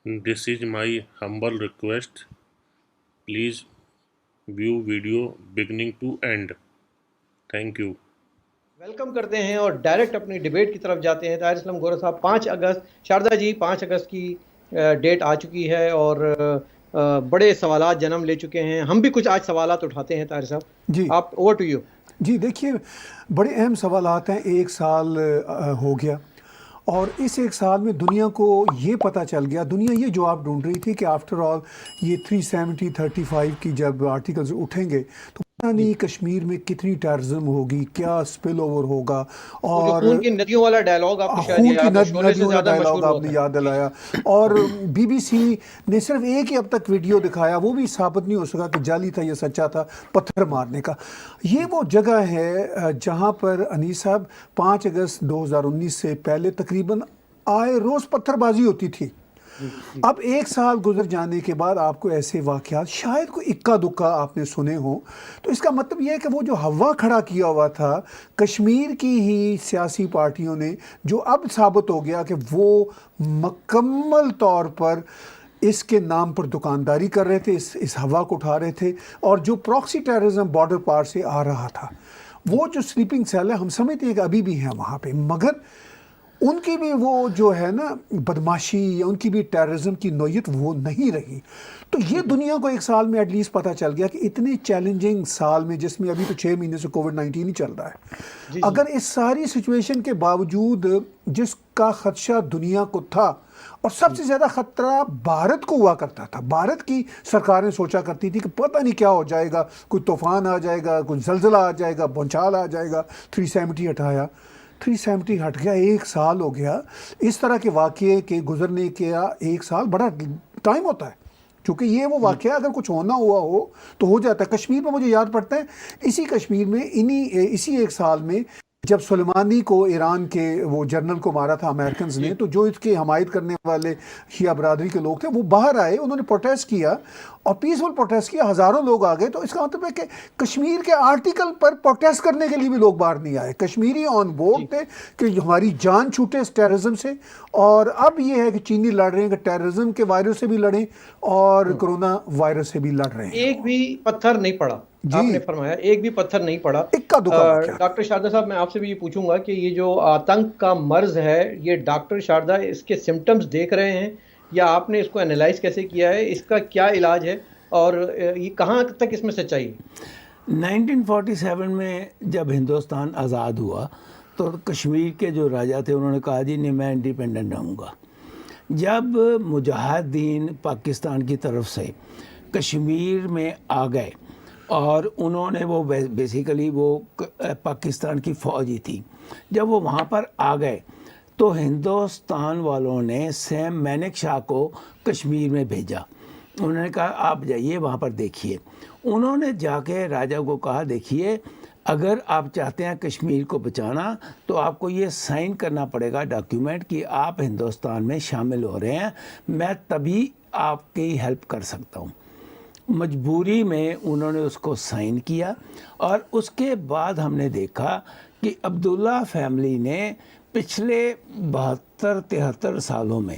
This is my humble request. Please view video beginning to end. Thank you. Welcome کرتے ہیں اور direct اپنی debate کی طرف جاتے ہیں. طاہر اسلم گورا صاحب 5 اگست شاردا جی 5 اگست کی ڈیٹ آ چکی ہے اور بڑے سوالات جنم لے چکے ہیں. ہم بھی کچھ آج سوالات اٹھاتے ہیں. طاہر صاحب جی آپ اوور ٹو یو. جی دیکھیے بڑے اہم سوالات ہیں. 1 سال ہو گیا اور اس 1 سال میں دنیا کو یہ پتہ چل گیا, دنیا یہ جواب ڈھونڈ رہی تھی کہ آفٹر آل یہ 370-35 کی جب آرٹیکلز اٹھیں گے تو پتہ نہیں کشمیر میں کتنی ٹیررزم ہوگی, کیا اسپل اوور ہوگا. اور خون کی ندیوں والا ڈائلاگ آپ کو شاید خون کی یاد ہے, شعلے سے ندیوں کا زیادہ ڈائلاگ مشہور آپ ہوتا نے ہے. یاد دلایا. اور بی بی سی نے صرف ایک ہی اب تک ویڈیو دکھایا, وہ بھی ثابت نہیں ہو سکا کہ جعلی تھا یا سچا تھا, پتھر مارنے کا. یہ وہ جگہ ہے جہاں پر انیس صاحب 5 اگست 2019 سے پہلے تقریباً آئے روز پتھر بازی ہوتی تھی. اب 1 سال گزر جانے کے بعد آپ کو ایسے واقعات شاید کوئی اکا دکا آپ نے سنے ہوں, تو اس کا مطلب یہ ہے کہ وہ جو ہوا کھڑا کیا ہوا تھا کشمیر کی ہی سیاسی پارٹیوں نے, جو اب ثابت ہو گیا کہ وہ مکمل طور پر اس کے نام پر دکانداری کر رہے تھے, اس ہوا کو اٹھا رہے تھے. اور جو پراکسی ٹیررزم بارڈر پار سے آ رہا تھا, وہ جو سلیپنگ سیل ہے ہم سمجھتے ہیں کہ ابھی بھی ہیں وہاں پہ, مگر ان کی بھی وہ جو ہے نا بدماشی یا ان کی بھی ٹیررزم کی نوعیت وہ نہیں رہی. تو یہ دنیا کو 1 سال میں ایٹ لیسٹ پتہ چل گیا کہ اتنے چیلنجنگ سال میں, جس میں ابھی تو 6 مہینے سے کووڈ-19 ہی چل رہا ہے, اگر اس ساری سچویشن کے باوجود جس کا خدشہ دنیا کو تھا, اور سب سے زیادہ خطرہ بھارت کو ہوا کرتا تھا, بھارت کی سرکاریں سوچا کرتی تھی کہ پتہ نہیں کیا ہو جائے گا, کوئی طوفان آ جائے گا, کوئی زلزلہ آ جائے گا, بھونچال آ جائے گا. 370 ہٹایا, 370 ہٹ گیا, 1 سال ہو گیا. اس طرح کے واقعے کے گزرنے کا 1 سال بڑا ٹائم ہوتا ہے, چونکہ یہ وہ واقعہ اگر کچھ ہونا ہوا ہو تو ہو جاتا ہے. کشمیر میں مجھے یاد پڑتا ہے اسی کشمیر میں اسی 1 سال میں جب سلیمانی کو ایران کے وہ جنرل کو مارا تھا امریکنز نے, تو جو اس کی حمایت کرنے والے شیعہ برادری کے لوگ تھے وہ باہر آئے, انہوں نے پروٹیسٹ کیا اور پیسفل پروٹیسٹ کیا, ہزاروں لوگ آ گئے. تو اس کا مطلب ہے کہ کشمیر کے آرٹیکل پر پروٹیسٹ کرنے کے لیے بھی لوگ باہر نہیں آئے. کشمیری آن بورڈ تھے کہ ہماری جان چھوٹے اس ٹیررزم سے. اور اب یہ ہے کہ چینی لڑ رہے ہیں کہ ٹیررزم کے وائرس سے بھی لڑیں اور کرونا وائرس سے بھی لڑ رہے ہیں. ایک بھی پتھر نہیں پڑا, آپ نے فرمایا ایک بھی پتھر نہیں پڑا. اکا دکا واقعہ. ڈاکٹر شاردا صاحب میں آپ سے بھی یہ پوچھوں گا کہ یہ جو آتنک کا مرض ہے, یہ ڈاکٹر شاردا اس کے سمٹمز دیکھ رہے ہیں یا آپ نے اس کو انالائز کیسے کیا ہے, اس کا کیا علاج ہے اور یہ کہاں تک اس میں سچائی ہے؟ 1947 میں جب ہندوستان آزاد ہوا تو کشمیر کے جو راجا تھے انہوں نے کہا جی نہیں میں انڈیپینڈنٹ رہوں گا. جب مجاہدین پاکستان کی طرف سے کشمیر میں آ گئے اور انہوں نے وہ بیسیکلی وہ پاکستان کی فوج ہی تھی, جب وہ وہاں پر آ گئے تو ہندوستان والوں نے سیم مینک شاہ کو کشمیر میں بھیجا. انہوں نے کہا آپ جائیے وہاں پر دیکھیے. انہوں نے جا کے راجا کو کہا دیکھیے اگر آپ چاہتے ہیں کشمیر کو بچانا تو آپ کو یہ سائن کرنا پڑے گا ڈاکیومنٹ کہ آپ ہندوستان میں شامل ہو رہے ہیں, میں تبھی آپ کی ہیلپ کر سکتا ہوں. مجبوری میں انہوں نے اس کو سائن کیا اور اس کے بعد ہم نے دیکھا کہ عبداللہ فیملی نے پچھلے 72-73 سالوں میں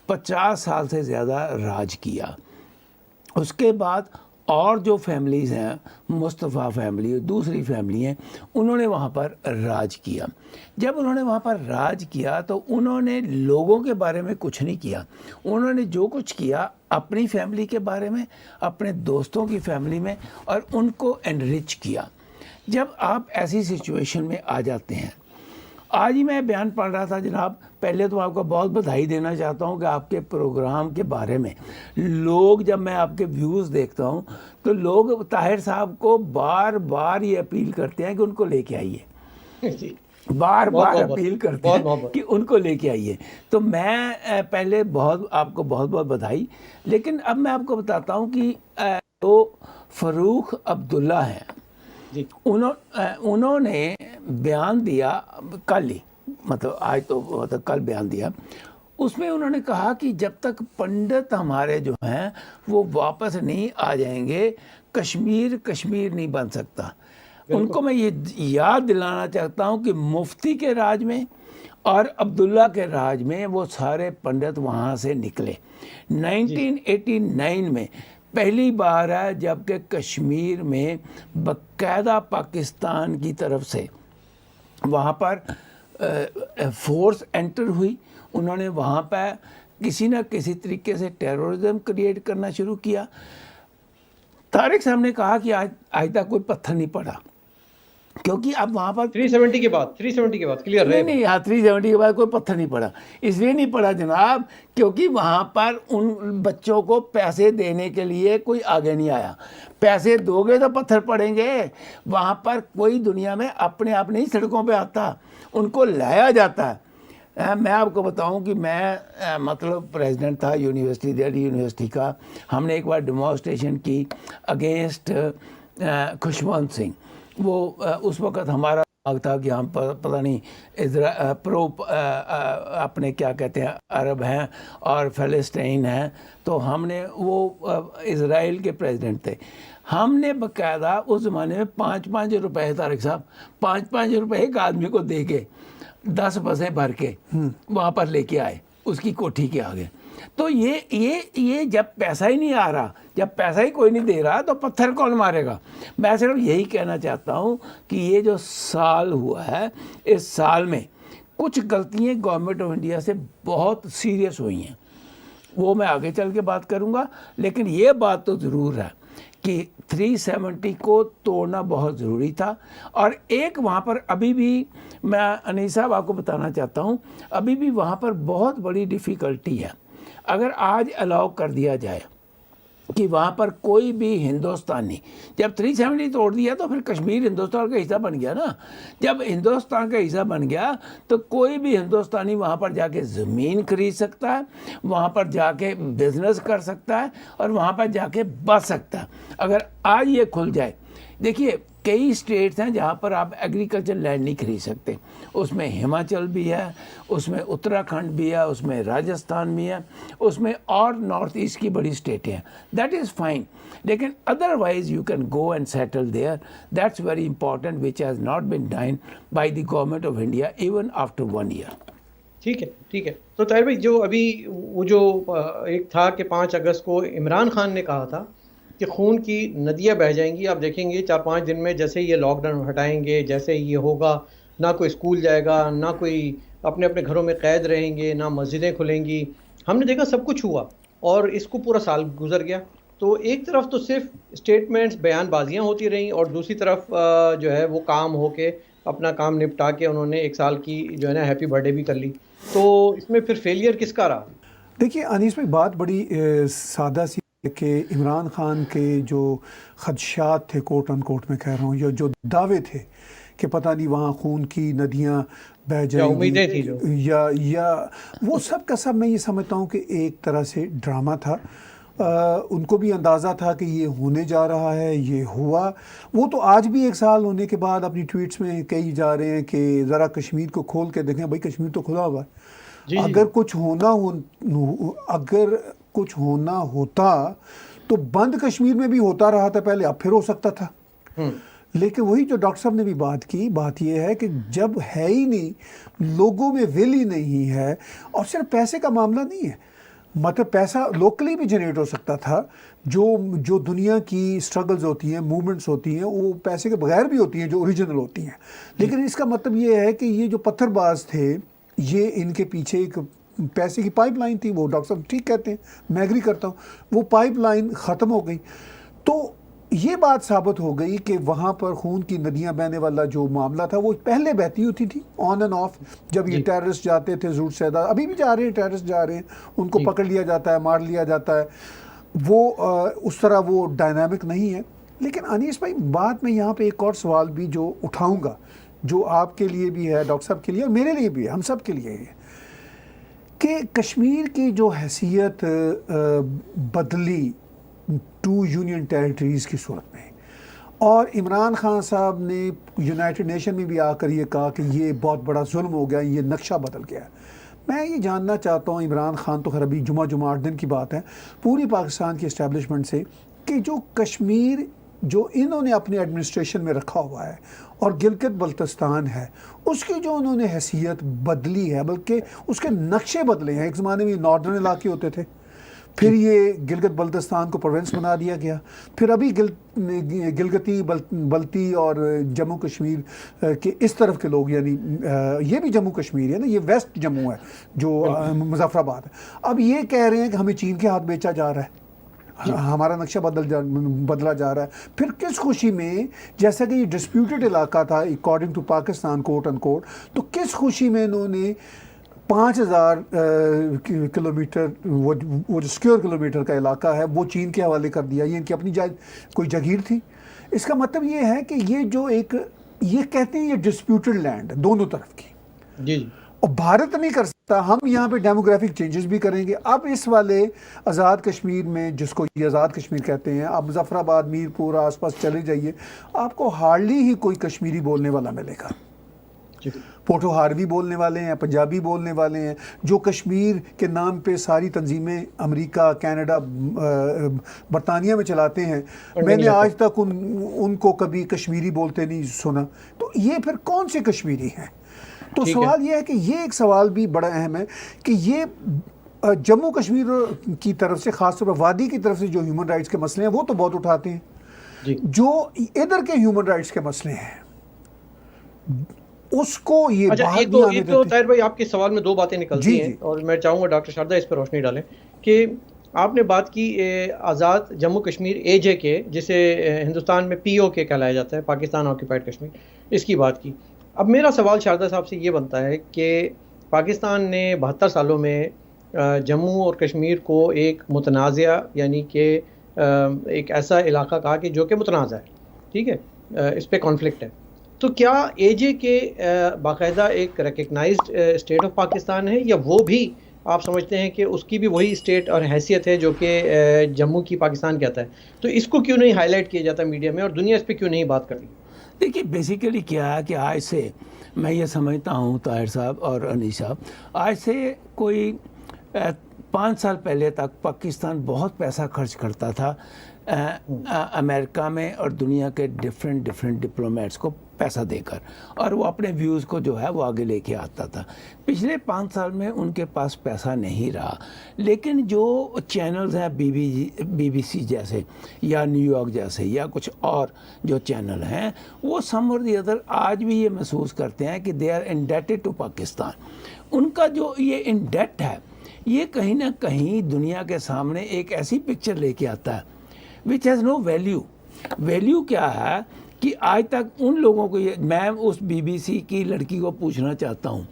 50 سال سے زیادہ راج کیا. اس کے بعد اور جو فیملیز ہیں, مصطفیٰ فیملی دوسری فیملی ہیں, انہوں نے وہاں پر راج کیا. جب انہوں نے وہاں پر راج کیا تو انہوں نے لوگوں کے بارے میں کچھ نہیں کیا. انہوں نے جو کچھ کیا اپنی فیملی کے بارے میں, اپنے دوستوں کی فیملی میں, اور ان کو انرچ کیا. جب آپ ایسی سچویشن میں آ جاتے ہیں, آج ہی میں بیان پڑھ رہا تھا جناب, پہلے تو آپ کو بہت بدھائی دینا چاہتا ہوں کہ آپ کے پروگرام کے بارے میں لوگ, جب میں آپ کے ویوز دیکھتا ہوں تو لوگ طاہر صاحب کو بار بار یہ اپیل کرتے ہیں کہ ان کو لے کے آئیے, بار بار اپیل کرتے ہیں کہ ان کو لے کے آئیے. تو میں پہلے آپ کو بہت بہت بدھائی. لیکن اب میں آپ کو بتاتا ہوں کہ جو فاروق عبداللہ ہیں, انہوں نے بیان دیا کل ہی, مطلب آج تو مطلب کل بیان دیا. اس میں انہوں نے کہا کہ جب تک پنڈت ہمارے جو ہیں وہ واپس نہیں آ جائیں گے کشمیر نہیں بن سکتا. ان کو میں یہ یاد دلانا چاہتا ہوں کہ مفتی کے راج میں اور عبداللہ کے راج میں وہ سارے پنڈت وہاں سے نکلے. 1989 میں پہلی بار ہے جب کہ کشمیر میں باقاعدہ پاکستان کی طرف سے وہاں پر فورس انٹر ہوئی. انہوں نے وہاں پہ کسی نہ کسی طریقے سے ٹیرورزم کریٹ کرنا شروع کیا. طارق صاحب نے کہا کہ آج تک کوئی پتھر نہیں پڑا کیونکہ اب وہاں پر 370 کے بعد کلیئر رہے. نہیں 370 کے بعد کوئی پتھر نہیں پڑا. اس لیے نہیں پڑا جناب کیونکہ وہاں پر ان بچوں کو پیسے دینے کے لیے کوئی آگے نہیں آیا. پیسے دو گے تو پتھر پڑیں گے. وہاں پر کوئی دنیا میں اپنے آپ نہیں سڑکوں پہ آتا, ان کو لایا جاتا ہے. میں آپ کو بتاؤں کہ میں مطلب پریزیڈنٹ تھا یونیورسٹی دہلی یونیورسٹی کا. ہم نے ایک بار ڈیمانسٹریشن کی اگینسٹ خوشونت سنگھ. وہ اس وقت ہمارا تھا کہ ہم پتہ نہیں پرو اپنے کیا کہتے ہیں عرب ہیں اور فلسطین ہیں. تو ہم نے وہ اسرائیل کے پریزیڈنٹ تھے. ہم نے باقاعدہ اس زمانے میں 5 روپے طارق صاحب 5 روپے ایک آدمی کو دے کے 10 بسیں بھر کے وہاں پر لے کے آئے اس کی کوٹھی کے آگے. تو یہ جب پیسہ ہی نہیں آ رہا, جب پیسہ ہی کوئی نہیں دے رہا تو پتھر کون مارے گا. میں صرف یہی کہنا چاہتا ہوں کہ یہ جو سال ہوا ہے اس سال میں کچھ غلطیاں گورنمنٹ آف انڈیا سے بہت سیریس ہوئی ہیں. وہ میں آگے چل کے بات کروں گا, لیکن یہ بات تو ضرور ہے کہ 370 کو توڑنا بہت ضروری تھا. اور ایک وہاں پر ابھی بھی میں انیس صاحب آپ کو بتانا چاہتا ہوں, ابھی بھی وہاں پر بہت بڑی ڈیفیکلٹی ہے. اگر آج الاؤ کر دیا جائے کہ وہاں پر کوئی بھی ہندوستانی, جب 370 توڑ دیا تو پھر کشمیر ہندوستان کا حصہ بن گیا نا. جب ہندوستان کا حصہ بن گیا تو کوئی بھی ہندوستانی وہاں پر جا کے زمین خرید سکتا ہے, وہاں پر جا کے بزنس کر سکتا ہے اور وہاں پر جا کے بس سکتا ہے. اگر آج یہ کھل جائے, دیکھیے کئی اسٹیٹس ہیں جہاں پر آپ ایگریکلچر لینڈ نہیں خرید سکتے. اس میں ہماچل بھی ہے, اس میں اتراکھنڈ بھی ہے, اس میں راجستھان بھی ہے, اس میں اور نارتھ ایسٹ کی بڑی اسٹیٹیں ہیں. دیٹ از فائن, لیکن otherwise you can go and settle there. That's very important which has not been done by the government of India even after 1 year. ٹھیک ہے. تو طاہر بھائی جو ابھی وہ جو ایک تھا کہ 5 اگست کو عمران خان نے کہا تھا کہ خون کی ندیاں بہہ جائیں گی. آپ دیکھیں گے 4-5 دن میں جیسے یہ لاک ڈاؤن ہٹائیں گے, جیسے یہ ہوگا, نہ کوئی اسکول جائے گا, نہ کوئی اپنے گھروں میں قید رہیں گے, نہ مسجدیں کھلیں گی. ہم نے دیکھا سب کچھ ہوا اور اس کو پورا سال گزر گیا. تو ایک طرف تو صرف اسٹیٹمنٹس بیان بازیاں ہوتی رہیں اور دوسری طرف جو ہے وہ کام ہو کے اپنا کام نپٹا کے انہوں نے 1 سال کی جو ہے نا ہیپی برتھ ڈے بھی کر لی. تو اس میں پھر فیلئر کس کا رہا؟ دیکھیے انیس بھائی بات بڑی سادہ سی کہ عمران خان کے جو خدشات تھے کوٹ ان کوٹ میں کہہ رہا ہوں, یا جو دعوے تھے کہ پتہ نہیں وہاں خون کی ندیاں بہہ جائیں گی یا وہ سب کا سب میں یہ سمجھتا ہوں کہ ایک طرح سے ڈرامہ تھا. ان کو بھی اندازہ تھا کہ یہ ہونے جا رہا ہے, یہ ہوا. وہ تو آج بھی 1 سال ہونے کے بعد اپنی ٹویٹس میں کہی جا رہے ہیں کہ ذرا کشمیر کو کھول کے دیکھیں. بھائی کشمیر تو کھلا ہوا ہے. اگر کچھ ہونا ہوتا تو بند کشمیر میں بھی ہوتا رہا تھا پہلے, اب پھر ہو سکتا تھا. لیکن وہی جو ڈاکٹر صاحب نے بھی بات کی, بات یہ ہے کہ جب ہے ہی نہیں, لوگوں میں ول ہی نہیں ہے, اور صرف پیسے کا معاملہ نہیں ہے, مطلب پیسہ لوکلی بھی جنریٹ ہو سکتا تھا. جو دنیا کی سٹرگلز ہوتی ہیں, موومنٹس ہوتی ہیں, وہ پیسے کے بغیر بھی ہوتی ہیں جو اوریجنل ہوتی ہیں. لیکن اس کا مطلب یہ ہے کہ یہ جو پتھر باز تھے, یہ ان کے پیچھے ایک پیسے کی پائپ لائن تھی. وہ ڈاکٹر صاحب ٹھیک کہتے ہیں, میں ایگری کرتا ہوں, وہ پائپ لائن ختم ہو گئی. تو یہ بات ثابت ہو گئی کہ وہاں پر خون کی ندیاں بہنے والا جو معاملہ تھا وہ پہلے بہتی ہوتی تھی آن اینڈ آف. جب یہ ٹیررسٹ جاتے تھے زور سیدا, ابھی بھی جا رہے ہیں ٹیررسٹ جا رہے ہیں, ان کو پکڑ لیا جاتا ہے, مار لیا جاتا ہے. وہ اس طرح وہ ڈائنامک نہیں ہے. لیکن انیس بھائی بات میں یہاں پہ ایک اور سوال بھی جو اٹھاؤں گا, جو آپ کے لیے بھی ہے, ڈاکٹر صاحب کے لیے اور میرے لیے بھی ہے, ہم سب کے لیے ہے, کہ کشمیر کی جو حیثیت بدلی 2 یونین ٹیریٹریز کی صورت میں, اور عمران خان صاحب نے یونائٹڈ نیشن میں بھی آ کر یہ کہا کہ یہ بہت بڑا ظلم ہو گیا, یہ نقشہ بدل گیا. میں یہ جاننا چاہتا ہوں عمران خان تو خیر ابھی جمعہ 8 دن کی بات ہے, پوری پاکستان کی اسٹیبلشمنٹ سے, کہ جو کشمیر جو انہوں نے اپنے ایڈمنسٹریشن میں رکھا ہوا ہے اور گلگت بلتستان ہے اس کی جو انہوں نے حیثیت بدلی ہے، بلکہ اس کے نقشے بدلے ہیں. ایک زمانے میں یہ نارڈرن علاقے ہوتے تھے، پھر یہ گلگت بلتستان کو پروونس بنا دیا گیا، پھر ابھی گلگتی بلتی اور جموں کشمیر کے اس طرف کے لوگ، یعنی یہ بھی جموں کشمیر ہے نا، یہ ویسٹ جموں ہے جو مظفر آباد ہے. اب یہ کہہ رہے ہیں کہ ہمیں چین کے ہاتھ بیچا جا رہا ہے، ہمارا نقشہ بدلا جا رہا ہے. پھر کس خوشی میں، جیسا کہ یہ ڈسپیوٹڈ علاقہ تھا اکارڈنگ ٹو پاکستان کوٹ ان کوٹ، تو کس خوشی میں انہوں نے 5000 کلومیٹر وہ جو اسکوائر کلومیٹر کا علاقہ ہے وہ چین کے حوالے کر دیا؟ یہ ان کی اپنی کوئی جگیر تھی؟ اس کا مطلب یہ ہے کہ یہ جو ایک، یہ کہتے ہیں یہ ڈسپیوٹڈ لینڈ دونوں طرف کی، جی جی، اور بھارت نہیں کر سکتا. ہم یہاں پہ ڈیموگرافک چینجز بھی کریں گے. اب اس والے آزاد کشمیر میں، جس کو یہ آزاد کشمیر کہتے ہیں، اب مظفر آباد، میر پور آس پاس چلے جائیے، آپ کو ہارڈلی ہی کوئی کشمیری بولنے والا ملے گا. پوٹو ہاروی بولنے والے ہیں، پنجابی بولنے والے ہیں، جو کشمیر کے نام پہ ساری تنظیمیں امریکہ، کینیڈا، برطانیہ میں چلاتے ہیں. میں نے آج تک ان کو کبھی کشمیری بولتے نہیں سنا. تو یہ پھر کون سے کشمیری ہیں؟ تو سوال یہ ہے کہ یہ ایک سوال بھی بڑا اہم ہے کہ یہ جموں کشمیر کی طرف سے، خاص طور پر وادی کی طرف سے جو ہیومن رائٹس کے مسئلے ہیں وہ تو بہت اٹھاتے ہیں، جو ادھر کے ہیومن رائٹس کے مسئلے ہیں اس کو یہ باہر نہیں آنے دیتے. تو طاہر بھائی آپ کے سوال میں دو باتیں نکلتی ہیں، اور میں چاہوں گا ڈاکٹر شاردا اس پر روشنی ڈالیں. کہ آپ نے بات کی آزاد جموں کشمیر اے جے کے، جسے ہندوستان میں پی او کے کہلایا جاتا ہے، پاکستان آکوپائڈ کشمیر، اس کی بات کی. اب میرا سوال شاردا صاحب سے یہ بنتا ہے کہ پاکستان نے 72 سالوں میں جموں اور کشمیر کو ایک متنازع، یعنی کہ ایک ایسا علاقہ کہا کہ جو کہ متنازع ہے، ٹھیک ہے، اس پہ کانفلکٹ ہے. تو کیا اے جے کے باقاعدہ ایک ریکگنائزڈ اسٹیٹ آف پاکستان ہے، یا وہ بھی آپ سمجھتے ہیں کہ اس کی بھی وہی اسٹیٹ اور حیثیت ہے جو کہ جموں کی پاکستان کہتا ہے؟ تو اس کو کیوں نہیں ہائی لائٹ کیا جاتا میڈیا میں، اور دنیا اس پہ کیوں نہیں بات کرتی؟ دیکھیے بیسیکلی کیا ہے کہ آج سے میں یہ سمجھتا ہوں طاہر صاحب اور انیس صاحب، آج سے کوئی 5 سال پہلے تک پاکستان بہت پیسہ خرچ کرتا تھا امریکہ میں اور دنیا کے ڈفرینٹ ڈپلومیٹس کو پیسہ دے کر، اور وہ اپنے ویوز کو جو ہے وہ آگے لے کے آتا تھا. پچھلے 5 سال میں ان کے پاس پیسہ نہیں رہا، لیکن جو چینلز ہیں بی بی سی جیسے یا نیو یارک جیسے یا کچھ اور جو چینل ہیں، وہ سم اور دی ادر آج بھی یہ محسوس کرتے ہیں کہ they are indebted to Pakistan. ان کا جو یہ انڈیٹ ہے، یہ کہیں نہ کہیں دنیا کے سامنے ایک ایسی پکچر لے کے آتا ہے which has no value. Value کیا ہے کہ آج تک ان لوگوں کو میں اس بی بی سی کی لڑکی کو پوچھنا چاہتا ہوں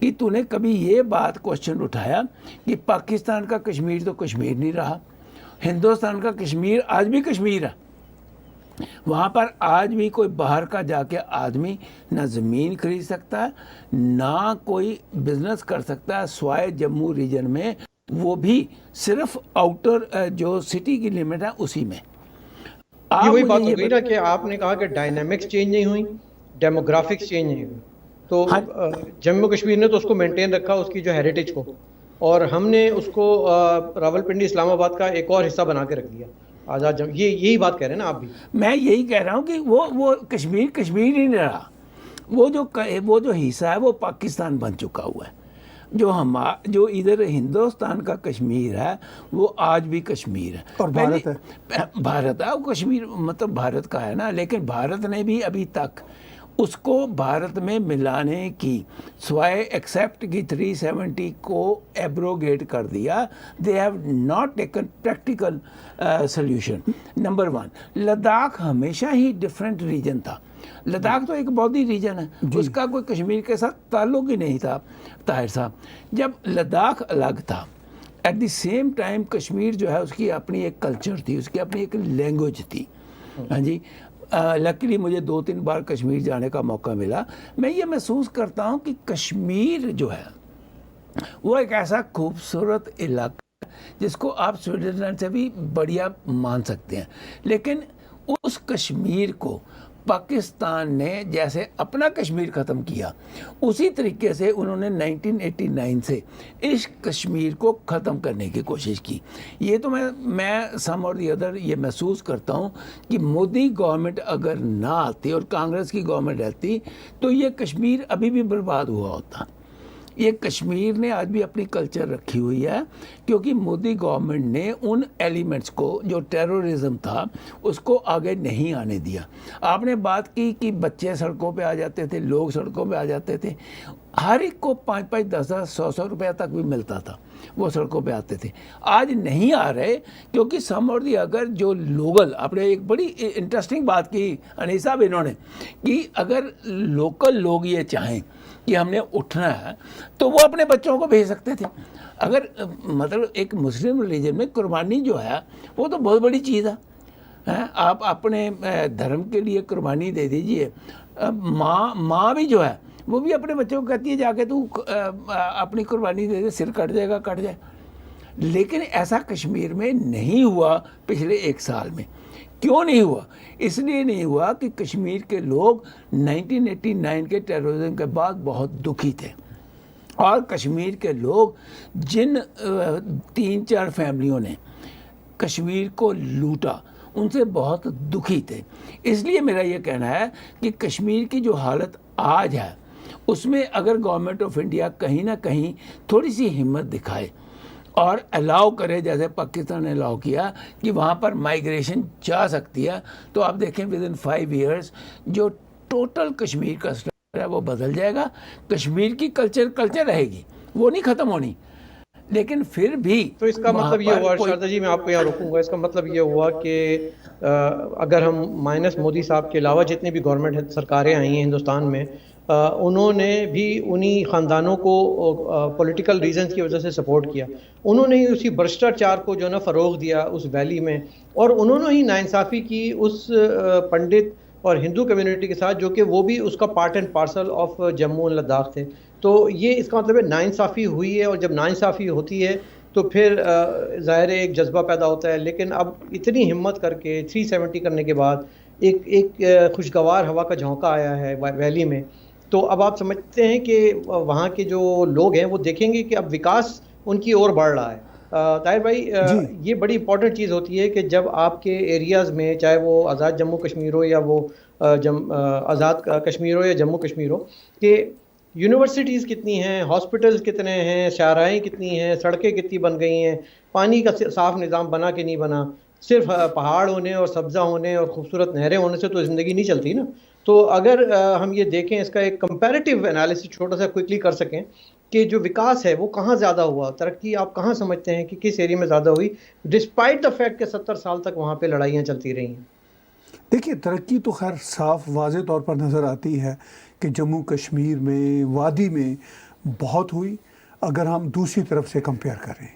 کہ تو نے کبھی یہ بات کوشچن اٹھایا کہ پاکستان کا کشمیر تو کشمیر نہیں رہا، ہندوستان کا کشمیر آج بھی کشمیر ہے، وہاں پر آج بھی کوئی باہر کا جا کے آدمی نہ زمین خرید سکتا ہے نہ کوئی بزنس کر سکتا ہے سوائے جموں ریجن میں، وہ بھی صرف آؤٹر جو سٹی کی لمٹ ہے اسی میں. یہ وہی بات ہو گئی نا کہ آپ نے کہا کہ ڈائنامکس چینج نہیں ہوئی، ڈیموگرافکس چینج نہیں ہوئی. تو جموں کشمیر نے تو اس کو مینٹین رکھا، اس کی جو ہیریٹیج کو، اور ہم نے اس کو راول پنڈی اسلام آباد کا ایک اور حصہ بنا کے رکھ دیا آزاد یہی بات کہہ رہے ہیں نا آپ بھی؟ میں یہی کہہ رہا ہوں کہ وہ کشمیر ہی نہیں رہا، وہ جو حصہ ہے وہ پاکستان بن چکا ہوا ہے. جو ادھر ہندوستان کا کشمیر ہے وہ آج بھی کشمیر ہے، اور بھارت ہے، وہ کشمیر مطلب بھارت کا ہے نا. لیکن بھارت نے بھی ابھی تک اس کو بھارت میں ملانے کی سوائے ایکسیپٹ کی 370 کو ایبروگیٹ کر دیا. They have not taken practical solution. Number 1، Ladakh ہمیشہ ہی ڈفرینٹ ریجن تھا. لداخ تو ایک بودی ریجن ہے، اس کا کوئی کشمیر کے ساتھ تعلق ہی نہیں تھا. طاہر صاحب، جب لداخ الگ تھا، at the same time Kashmir جو ہے اس کی اپنی ایک کلچر تھی، اس کی اپنی ایک لینگویج تھی. ہاں جی، لکیلی مجھے 2-3 بار کشمیر جانے کا موقع ملا. میں یہ محسوس کرتا ہوں کہ کشمیر جو ہے وہ ایک ایسا خوبصورت علاقہ ہے جس کو آپ سوئٹزرلینڈ سے بھی بڑھیا مان سکتے ہیں، لیکن اس کشمیر کو پاکستان نے جیسے اپنا کشمیر ختم کیا اسی طریقے سے انہوں نے 1989 سے اس کشمیر کو ختم کرنے کی کوشش کی. یہ تو میں سم اور دی ادر یہ محسوس کرتا ہوں کہ مودی گورنمنٹ اگر نہ آتی اور کانگریس کی گورنمنٹ رہتی تو یہ کشمیر ابھی بھی برباد ہوا ہوتا. یہ کشمیر نے آج بھی اپنی کلچر رکھی ہوئی ہے کیونکہ مودی گورنمنٹ نے ان ایلیمنٹس کو جو ٹیرورزم تھا اس کو آگے نہیں آنے دیا. آپ نے بات کی کہ بچے سڑکوں پہ آ جاتے تھے, لوگ سڑکوں پہ آ جاتے تھے, ہر ایک کو 5-5, 10-10, 100-100 روپیہ تک بھی ملتا تھا, وہ سڑکوں پہ آتے تھے. آج نہیں آ رہے کیونکہ سم اور دی اگر جو لوکل, آپ نے ایک بڑی انٹرسٹنگ بات کی انیس صاحب انہوں نے, کہ اگر لوکل لوگ یہ چاہیں کہ ہم نے اٹھنا ہے تو وہ اپنے بچوں کو بھیج سکتے تھے. اگر مطلب ایک مسلم ریلیجن میں قربانی جو ہے وہ تو بہت بڑی چیز ہے. آپ اپنے دھرم کے لیے قربانی دے دیجئے. ماں بھی جو ہے وہ بھی اپنے بچوں کو کہتی ہے جا کے تو اپنی قربانی دے دے, سر کٹ جائے گا کٹ جائے. لیکن ایسا کشمیر میں نہیں ہوا پچھلے 1 سال میں. کیوں نہیں ہوا؟ اس لیے نہیں ہوا کہ کشمیر کے لوگ 1989 کے ٹیرورزم کے بعد بہت دکھی تھے, اور کشمیر کے لوگ جن 3-4 فیملیوں نے کشمیر کو لوٹا ان سے بہت دکھی تھے. اس لیے میرا یہ کہنا ہے کہ کشمیر کی جو حالت آج ہے اس میں اگر گورنمنٹ آف انڈیا کہیں نہ کہیں تھوڑی سی ہمت دکھائے اور الاؤ کرے, جیسے پاکستان نے الاؤ کیا کہ وہاں پر مائیگریشن جا سکتی ہے, تو آپ دیکھیں ودن 5 ایئرز جو ٹوٹل کشمیر کا اسٹرکچر ہے وہ بدل جائے گا. کشمیر کی کلچر رہے گی, وہ نہیں ختم ہونی, لیکن پھر بھی تو اس کا مطلب یہ ہوا شاردا جی, میں آپ کو یہاں روکوں گا, اس کا مطلب یہ ہوا کہ اگر ہم مائنس مودی صاحب کے علاوہ جتنی بھی گورنمنٹ سرکاریں آئی ہیں ہندوستان میں, انہوں نے بھی انہی خاندانوں کو پولیٹیکل ریزنز کی وجہ سے سپورٹ کیا. انہوں نے ہی اسی بھرشٹاچار کو جو نا فروغ دیا اس ویلی میں, اور انہوں نے ہی ناانصافی کی اس پنڈت اور ہندو کمیونٹی کے ساتھ جو کہ وہ بھی اس کا part and parcel of Jammu اور لداخ تھے. تو یہ اس کا مطلب ہے ناانصافی ہوئی ہے, اور جب ناانصافی ہوتی ہے تو پھر ظاہر ایک جذبہ پیدا ہوتا ہے. لیکن اب اتنی ہمت کر کے 370 کرنے کے بعد ایک خوشگوار ہوا کا جھونکا آیا ہے ویلی میں, تو اب آپ سمجھتے ہیں کہ وہاں کے جو لوگ ہیں وہ دیکھیں گے کہ اب وکاس ان کی اور بڑھ رہا ہے. طاہر بھائی, یہ بڑی امپورٹنٹ چیز ہوتی ہے کہ جب آپ کے ایریاز میں, چاہے وہ آزاد جموں کشمیر ہو یا وہ آزاد کشمیر ہو یا جموں کشمیر ہو, کہ یونیورسٹیز کتنی ہیں, ہاسپٹلز کتنے ہیں, شاہراہیں کتنی ہیں, سڑکیں کتنی بن گئی ہیں, پانی کا صاف نظام بنا کہ نہیں بنا. صرف پہاڑ ہونے اور سبزہ ہونے اور خوبصورت نہریں ہونے سے تو زندگی نہیں چلتی نا. تو اگر ہم یہ دیکھیں, اس کا ایک کمپیریٹیو انالیسس چھوٹا سا کوئکلی کر سکیں کہ جو وکاس ہے وہ کہاں زیادہ ہوا, ترقی آپ کہاں سمجھتے ہیں کہ کس ایریا میں زیادہ ہوئی, ڈسپائٹ دا فیکٹ کہ 70 سال تک وہاں پہ لڑائیاں چلتی رہی ہیں؟ دیکھیے, ترقی تو خیر صاف واضح طور پر نظر آتی ہے کہ جموں کشمیر میں وادی میں بہت ہوئی اگر ہم دوسری طرف سے کمپیئر کریں.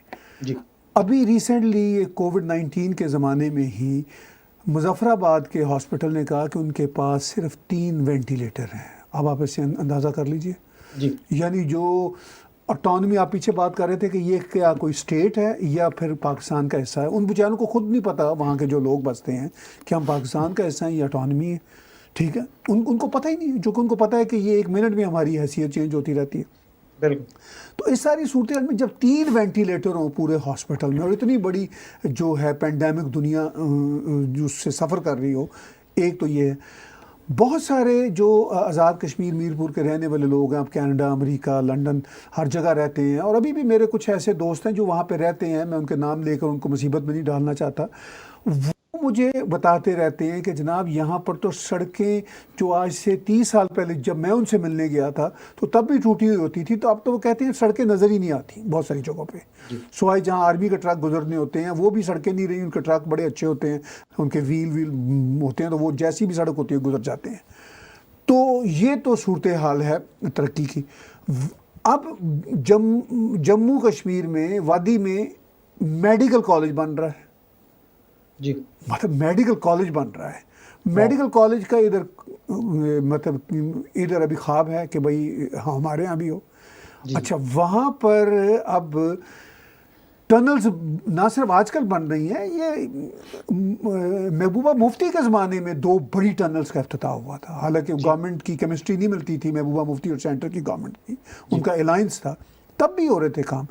جی, ابھی ریسنٹلی کووڈ-19 کے زمانے میں ہی مظفر آباد کے ہاسپٹل نے کہا کہ ان کے پاس صرف 3 وینٹیلیٹر ہیں. اب آپ اس سے اندازہ کر لیجئے. جی, یعنی جو آٹونومی آپ پیچھے بات کر رہے تھے کہ یہ کیا کوئی اسٹیٹ ہے یا پھر پاکستان کا حصہ ہے, ان بیچاروں کو خود نہیں پتا وہاں کے جو لوگ بستے ہیں کہ ہم پاکستان کا حصہ ہیں یا آٹونومی ہے. ٹھیک ہے, ان کو پتہ ہی نہیں, جو کہ ان کو پتہ ہے کہ یہ 1 منٹ میں ہماری حیثیت چینج ہوتی رہتی ہے. بالکل. تو اس ساری صورتحال میں جب 3 وینٹیلیٹر ہوں پورے ہاسپٹل میں, اور اتنی بڑی جو ہے پینڈیمک دنیا جو اس سے سفر کر رہی ہو, ایک تو یہ ہے. بہت سارے جو آزاد کشمیر میرپور کے رہنے والے لوگ ہیں, اب کینیڈا, امریکہ, لنڈن, ہر جگہ رہتے ہیں, اور ابھی بھی میرے کچھ ایسے دوست ہیں جو وہاں پہ رہتے ہیں, میں ان کے نام لے کر ان کو مصیبت میں نہیں ڈالنا چاہتا, وہ مجھے بتاتے رہتے ہیں کہ جناب یہاں پر تو سڑکیں جو آج سے 30 سال پہلے جب میں ان سے ملنے گیا تھا تو تب بھی ٹوٹی ہوئی ہوتی تھی, تو اب تو وہ کہتے ہیں سڑکیں نظر ہی نہیں آتی بہت ساری جگہوں پہ. سوائے جہاں آرمی کے ٹرک گزرنے ہوتے ہیں وہ بھی سڑکیں نہیں رہی, ان کے ٹرک بڑے اچھے ہوتے ہیں, ان کے ویل ہوتے ہیں, تو وہ جیسی بھی سڑک ہوتی ہے گزر جاتے ہیں. تو یہ تو صورتحال ہے ترقی کی. اب جموں کشمیر میں وادی میں میڈیکل کالج بن رہا ہے. جی, مطلب میڈیکل کالج بن رہا ہے. میڈیکل کالج کا مطلب ادھر ابھی خواب ہے کہ بھئی ہمارے یہاں بھی ہو. اچھا, وہاں پر اب ٹنلز نہ صرف آج کل بن رہی ہیں، یہ محبوبہ مفتی کے زمانے میں 2 بڑی ٹنلز کا افتتاح ہوا تھا، حالانکہ گورنمنٹ کی کیمسٹری نہیں ملتی تھی محبوبہ مفتی اور سینٹر کی گورنمنٹ کی، ان کا الائنس تھا، تب بھی ہو رہے تھے کام۔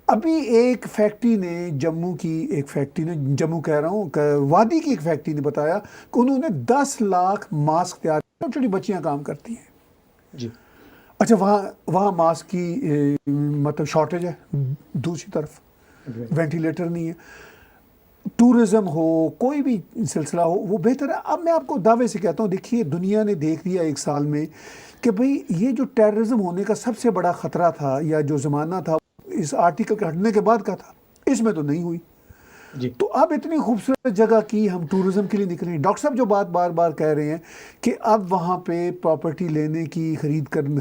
ابھی ایک فیکٹری نے جموں کہہ رہا ہوں وادی کی ایک فیکٹری نے بتایا کہ انہوں نے 10 لاکھ ماسک تیار کیے، چھوٹی چھوٹی بچیاں کام کرتی ہیں جی اچھا وہاں ماسک کی مطلب شارٹیج ہے، دوسری طرف وینٹیلیٹر نہیں ہے۔ ٹورزم ہو، کوئی بھی سلسلہ ہو، وہ بہتر ہے۔ اب میں آپ کو دعوے سے کہتا ہوں، دیکھیے دنیا نے دیکھ لیا 1 سال میں کہ بھئی یہ جو ٹیررزم ہونے کا سب سے بڑا خطرہ تھا یا جو زمانہ تھا اس آرٹیکل کے ہٹنے کے بعد کا تھا، اس میں تو نہیں ہوئی۔ جی تو اب اتنی خوبصورت جگہ کی ہم ٹورزم کے لیے نکلے ہیں۔ ڈاکٹر صاحب جو بات بار بار کہہ رہے ہیں کہ اب وہاں پہ پراپرٹی لینے کی،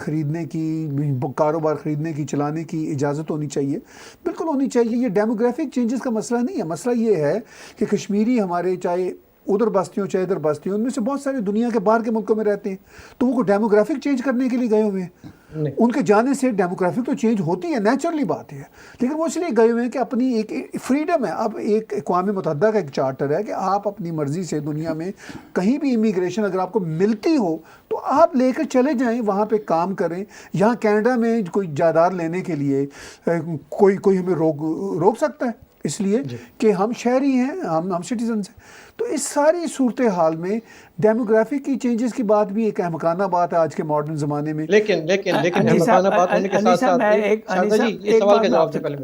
خریدنے کی، کاروبار خریدنے کی، چلانے کی اجازت ہونی چاہیے، بالکل ہونی چاہیے۔ یہ ڈیموگرافک چینجز کا مسئلہ نہیں ہے، مسئلہ یہ ہے کہ کشمیری ہمارے چاہے ادھر بستی ہوں چاہے ادھر بستی ہوں، ان میں سے بہت سارے دنیا کے باہر کے ملکوں میں رہتے ہیں، تو وہ ڈیموگرافک چینج کرنے کے لیے گئے ہوئے ہیں۔ ان کے جانے سے ڈیموگرافک تو چینج ہوتی ہے، نیچرلی بات ہے، لیکن وہ اس لیے گئے ہوئے ہیں کہ اپنی ایک فریڈم ہے۔ اب ایک اقوام متحدہ کا ایک چارٹر ہے کہ آپ اپنی مرضی سے دنیا میں کہیں بھی امیگریشن اگر آپ کو ملتی ہو تو آپ لے کر چلے جائیں، وہاں پہ کام کریں۔ یہاں کینیڈا میں کوئی جائیداد لینے کے لیے کوئی ہمیں روک سکتا ہے، اس لیے کہ ہم شہری ہیں، ہم سٹیزنز ہیں۔ تو اس ساری صورتحال میں ڈیموگرافی کی چینجز کی بات بھی ایک اہمکانہ بات ہے آج کے ماڈرن زمانے میں۔ لیکن احمقانہ بات ہونے کے ساتھ ساتھ شاردا جی اس سوال کا جواب سے پہلے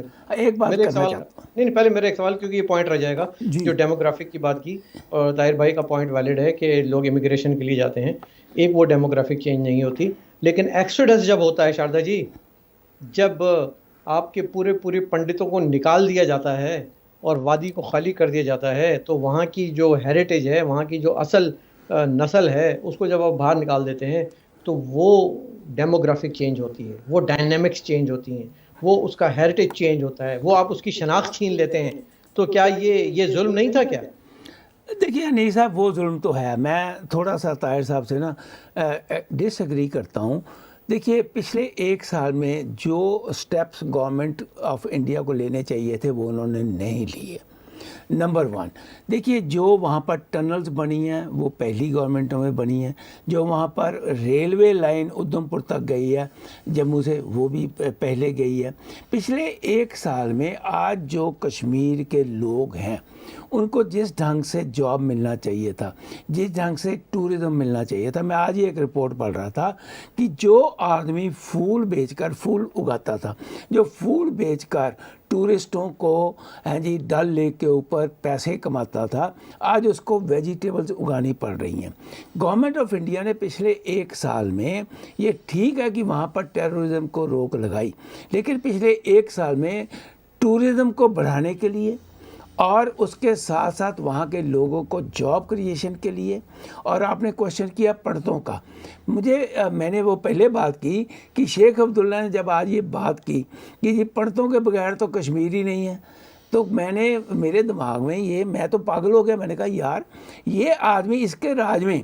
میرے ایک سوال کیونکہ یہ پوائنٹ رہ جائے گا جو ڈیموگرافک کی بات کی، اور طاہر بھائی کا پوائنٹ ویلڈ ہے کہ لوگ امیگریشن کے لیے جاتے ہیں، ایک وہ ڈیموگرافک چینج نہیں ہوتی، لیکن ایکسوڈس جب ہوتا ہے شاردا جی، جب آپ کے پورے پنڈتوں کو نکال دیا جاتا ہے اور وادی کو خالی کر دیا جاتا ہے، تو وہاں کی جو ہیریٹیج ہے، وہاں کی جو اصل نسل ہے، اس کو جب آپ باہر نکال دیتے ہیں تو وہ ڈیموگرافک چینج ہوتی ہے، وہ ڈائنامکس چینج ہوتی ہیں، وہ اس کا ہیریٹیج چینج ہوتا ہے، وہ آپ اس کی شناخت چھین لیتے ہیں۔ تو کیا یہ ظلم نہیں تھا کیا؟ دیکھیے انیس صاحب، وہ ظلم تو ہے۔ میں تھوڑا سا طاہر صاحب سے نا ڈس ایگری کرتا ہوں۔ دیکھیے پچھلے 1 سال میں جو سٹیپس گورنمنٹ آف انڈیا کو لینے چاہیے تھے وہ انہوں نے نہیں لیے۔ نمبر 1، دیکھیے جو وہاں پر ٹنلز بنی ہیں وہ پہلی گورنمنٹوں میں بنی ہیں، جو وہاں پر ریلوے لائن ادھم پور تک گئی ہے جموں سے، وہ بھی پہلے گئی ہے۔ پچھلے 1 سال میں آج جو کشمیر کے لوگ ہیں ان کو جس ڈھنگ سے جاب ملنا چاہیے تھا، جس ڈھنگ سے ٹورزم ملنا چاہیے تھا، میں آج ہی ایک رپورٹ پڑھ رہا تھا کہ جو آدمی پھول بیچ کر، پھول اگاتا تھا، جو پھول بیچ کر ٹورسٹوں کو ڈل لیک کے اوپر پیسے کماتا تھا، آج اس کو ویجیٹیبلز اگانی پڑ رہی ہیں۔ گورنمنٹ آف انڈیا نے پچھلے 1 سال میں، یہ ٹھیک ہے کہ وہاں پر ٹیررزم کو روک لگائی، لیکن پچھلے 1 سال میں ٹورزم کو بڑھانے کے لیے اور اس کے ساتھ ساتھ وہاں کے لوگوں کو جاب کریشن کے لیے، اور آپ نے کوشچن کیا پڑھتوں کا، میں نے وہ پہلے بات کی کہ شیخ عبداللہ نے جب آج یہ بات کی کہ یہ پڑھتوں کے بغیر تو کشمیری نہیں ہے، تو میرے دماغ میں میں تو پاگل ہو گیا۔ میں نے کہا یار یہ آدمی اس کے راج میں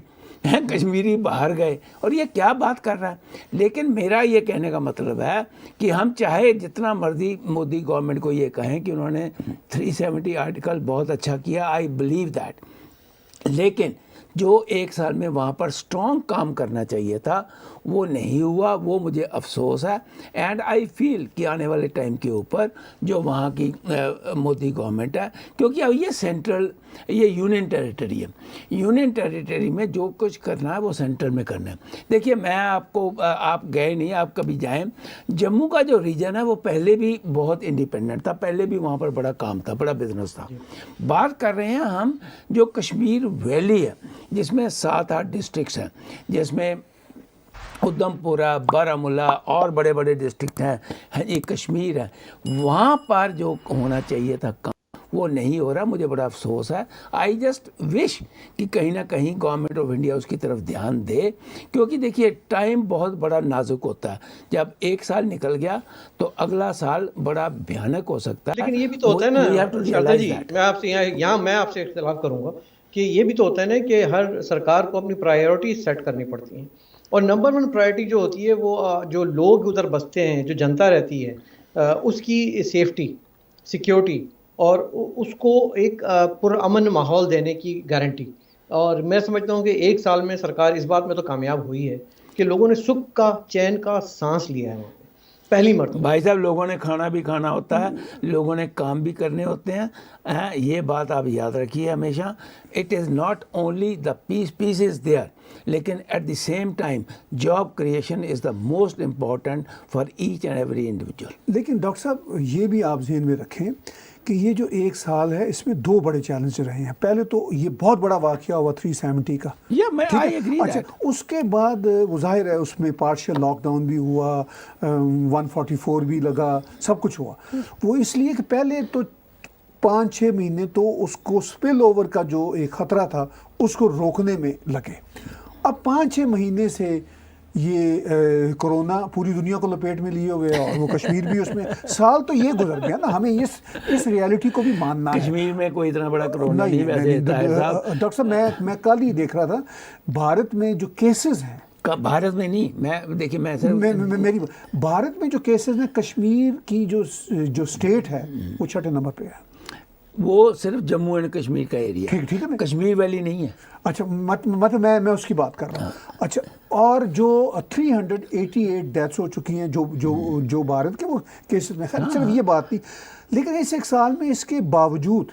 کشمیری باہر گئے اور یہ کیا بات کر رہا ہے۔ لیکن میرا یہ کہنے کا مطلب ہے کہ ہم چاہے جتنا مرضی مودی گورنمنٹ کو یہ کہیں کہ انہوں نے 370 آرٹیکل بہت اچھا کیا، آئی بلیو دیٹ، لیکن جو 1 سال میں وہاں پر سٹرونگ کام کرنا چاہیے تھا وہ نہیں ہوا، وہ مجھے افسوس ہے۔ اینڈ آئی فیل کہ آنے والے ٹائم کے اوپر جو وہاں کی مودی گورنمنٹ ہے، کیونکہ اب یہ سینٹرل، یہ یونین ٹیریٹری ہے، یونین ٹیریٹری میں جو کچھ کرنا ہے وہ سینٹر میں کرنا ہے۔ دیکھیے میں آپ گئے نہیں، آپ کبھی جائیں، جموں کا جو ریجن ہے وہ پہلے بھی بہت انڈیپینڈنٹ تھا، پہلے بھی وہاں پر بڑا کام تھا، بڑا بزنس تھا۔ بات کر رہے ہیں ہم جو کشمیر ویلی ہے جس میں 7-8 ڈسٹرکٹس ہیں، جس میں ادھم پورہ، بارہمولہ اور بڑے بڑے ڈسٹرکٹ ہیں، یہ کشمیر ہے، وہاں پر جو ہونا چاہیے تھا کام وہ نہیں ہو رہا، مجھے بڑا افسوس ہے۔ آئی جسٹ وش کہ کہیں نہ کہیں گورنمنٹ آف انڈیا اس کی طرف دھیان دے، کیونکہ دیکھیے ٹائم بہت بڑا نازک ہوتا ہے، جب 1 سال نکل گیا تو اگلا سال بڑا بھیانک ہو سکتا ہے۔ لیکن یہ بھی تو ہوتا ہے نا شاردا جی، میں آپ سے اختلاف کروں گا کہ یہ بھی تو ہوتا ہے نا کہ ہر سرکار کو اپنی پرائیورٹیز سیٹ کرنی پڑتی ہیں، اور نمبر 1 پرائیورٹی جو ہوتی ہے وہ جو لوگ ادھر بستے ہیں، جو جنتا رہتی ہے، اس کی سیکیورٹی اور اس کو ایک پرامن ماحول دینے کی گارنٹی. اور میں سمجھتا ہوں کہ 1 سال میں سرکار اس بات میں تو کامیاب ہوئی ہے کہ لوگوں نے سکھ کا چین کا سانس لیا ہے وہاں پہ پہلی مرتبہ. بھائی صاحب لوگوں نے کھانا بھی کھانا ہوتا ہے, لوگوں نے کام بھی کرنے ہوتے ہیں. یہ بات آپ یاد رکھیے ہمیشہ, it is not only the peace is there, لیکن at the same time job creation is the most important for each and every individual. لیکن ڈاکٹر صاحب یہ بھی آپ ذہن میں رکھیں کہ یہ جو 1 سال ہے اس میں 2 بڑے چیلنج رہے ہیں. پہلے تو یہ بہت بڑا واقعہ ہوا 370 کا, اچھا اس کے بعد وہ ظاہر ہے اس میں پارشل لاک ڈاؤن بھی ہوا, 144 بھی لگا, سب کچھ ہوا. وہ اس لیے کہ پہلے تو 5-6 مہینے تو اس کو سپل اوور کا جو ایک خطرہ تھا اس کو روکنے میں لگے. اب 5-6 مہینے سے یہ کرونا پوری دنیا کو لپیٹ میں لیے ہوئے اور وہ کشمیر بھی اس میں, سال تو یہ گزر گیا نا, ہمیں اس ریالٹی کو بھی ماننا ہے. کشمیر میں کوئی اتنا بڑا کرونا نہیں ویسے. ڈاکٹر صاحب میں کل ہی دیکھ رہا تھا بھارت میں جو کیسز ہیں, بھارت میں نہیں, میں دیکھیے میری بھارت میں جو کیسز ہیں, کشمیر کی جو اسٹیٹ ہے وہ 6 نمبر پہ ہے. وہ صرف جموں اینڈ کشمیر کا ایریا ہے, ٹھیک ہے نا, کشمیر ویلی نہیں ہے. اچھا مطلب میں اس کی بات کر رہا ہوں. اچھا, اور جو 388 ڈیتھس ہو چکی ہیں جو بھارت کے وہ کیسز میں, خیر صرف یہ بات نہیں, لیکن اس 1 سال میں اس کے باوجود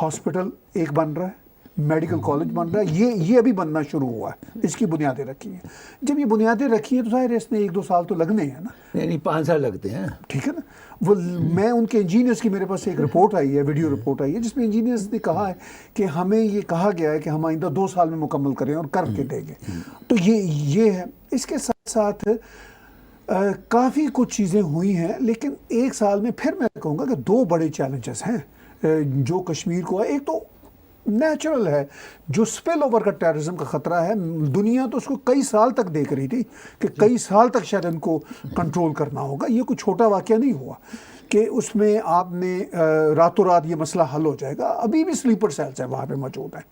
ہاسپٹل ایک بن رہا ہے, میڈیکل کالج بن رہا ہے, یہ ابھی بننا شروع ہوا ہے, اس کی بنیادیں رکھی ہیں. جب یہ بنیادیں رکھی ہیں تو ظاہر ہے اس میں 1-2 سال تو لگنے ہیں نا, یعنی 5 سال لگتے ہیں, ٹھیک ہے نا. وہ میں ان کے انجینئرس کی میرے پاس ایک رپورٹ آئی ہے, ویڈیو رپورٹ آئی ہے, جس میں انجینئرس نے کہا ہے کہ ہمیں یہ کہا گیا ہے کہ ہم آئندہ 2 سال میں مکمل کریں اور کر کے دیں گے. تو یہ ہے. اس کے ساتھ ساتھ کافی کچھ چیزیں ہوئی ہیں, لیکن 1 سال میں پھر میں کہوں گا کہ 2 بڑے چیلنجز ہیں جو کشمیر کو ہے. ایک تو نیچرل ہے, جو سپل اوور کا ٹیررزم کا خطرہ ہے, دنیا تو اس کو کئی سال تک دیکھ رہی تھی کہ کئی سال تک شاید ان کو کنٹرول کرنا ہوگا. یہ کوئی چھوٹا واقعہ نہیں ہوا کہ اس میں آپ نے راتوں رات یہ مسئلہ حل ہو جائے گا. ابھی بھی سلیپر سیلز ہیں وہاں پہ موجود ہیں,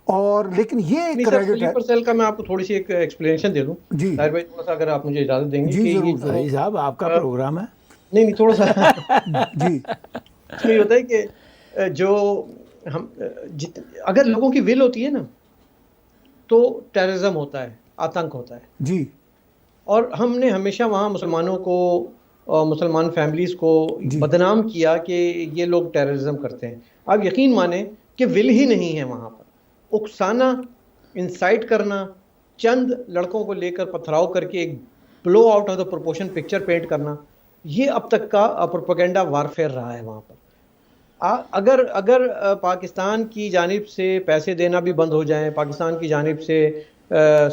اور لیکن یہ ایک کریڈٹ ہے. سلیپر سیل کا میں آپ کو تھوڑی سی ایک ایکسپلینیشن دے دوں. جی طاہر بھائی تھوڑا سا اگر آپ مجھے اجازت دیں گے. جی ضرور بھائی صاحب آپ کا پروگرام ہے. نہیں تھوڑا سا جی, یہ ہوتا ہے کہ جو ہم اگر لوگوں کی ول ہوتی ہے نا تو ٹیررزم ہوتا ہے, آتنک ہوتا ہے. جی, اور ہم نے ہمیشہ وہاں مسلمانوں کو, مسلمان فیملیز کو بدنام کیا کہ یہ لوگ ٹیررزم کرتے ہیں. آپ یقین مانیں کہ ول ہی نہیں ہے وہاں پر. اکسانا, انسائٹ کرنا, چند لڑکوں کو لے کر پتھراؤ کر کے ایک blow out of the proportion picture paint کرنا, یہ اب تک کا پروپیگنڈا وارفیئر رہا ہے وہاں پر. اگر پاکستان کی جانب سے پیسے دینا بھی بند ہو جائیں, پاکستان کی جانب سے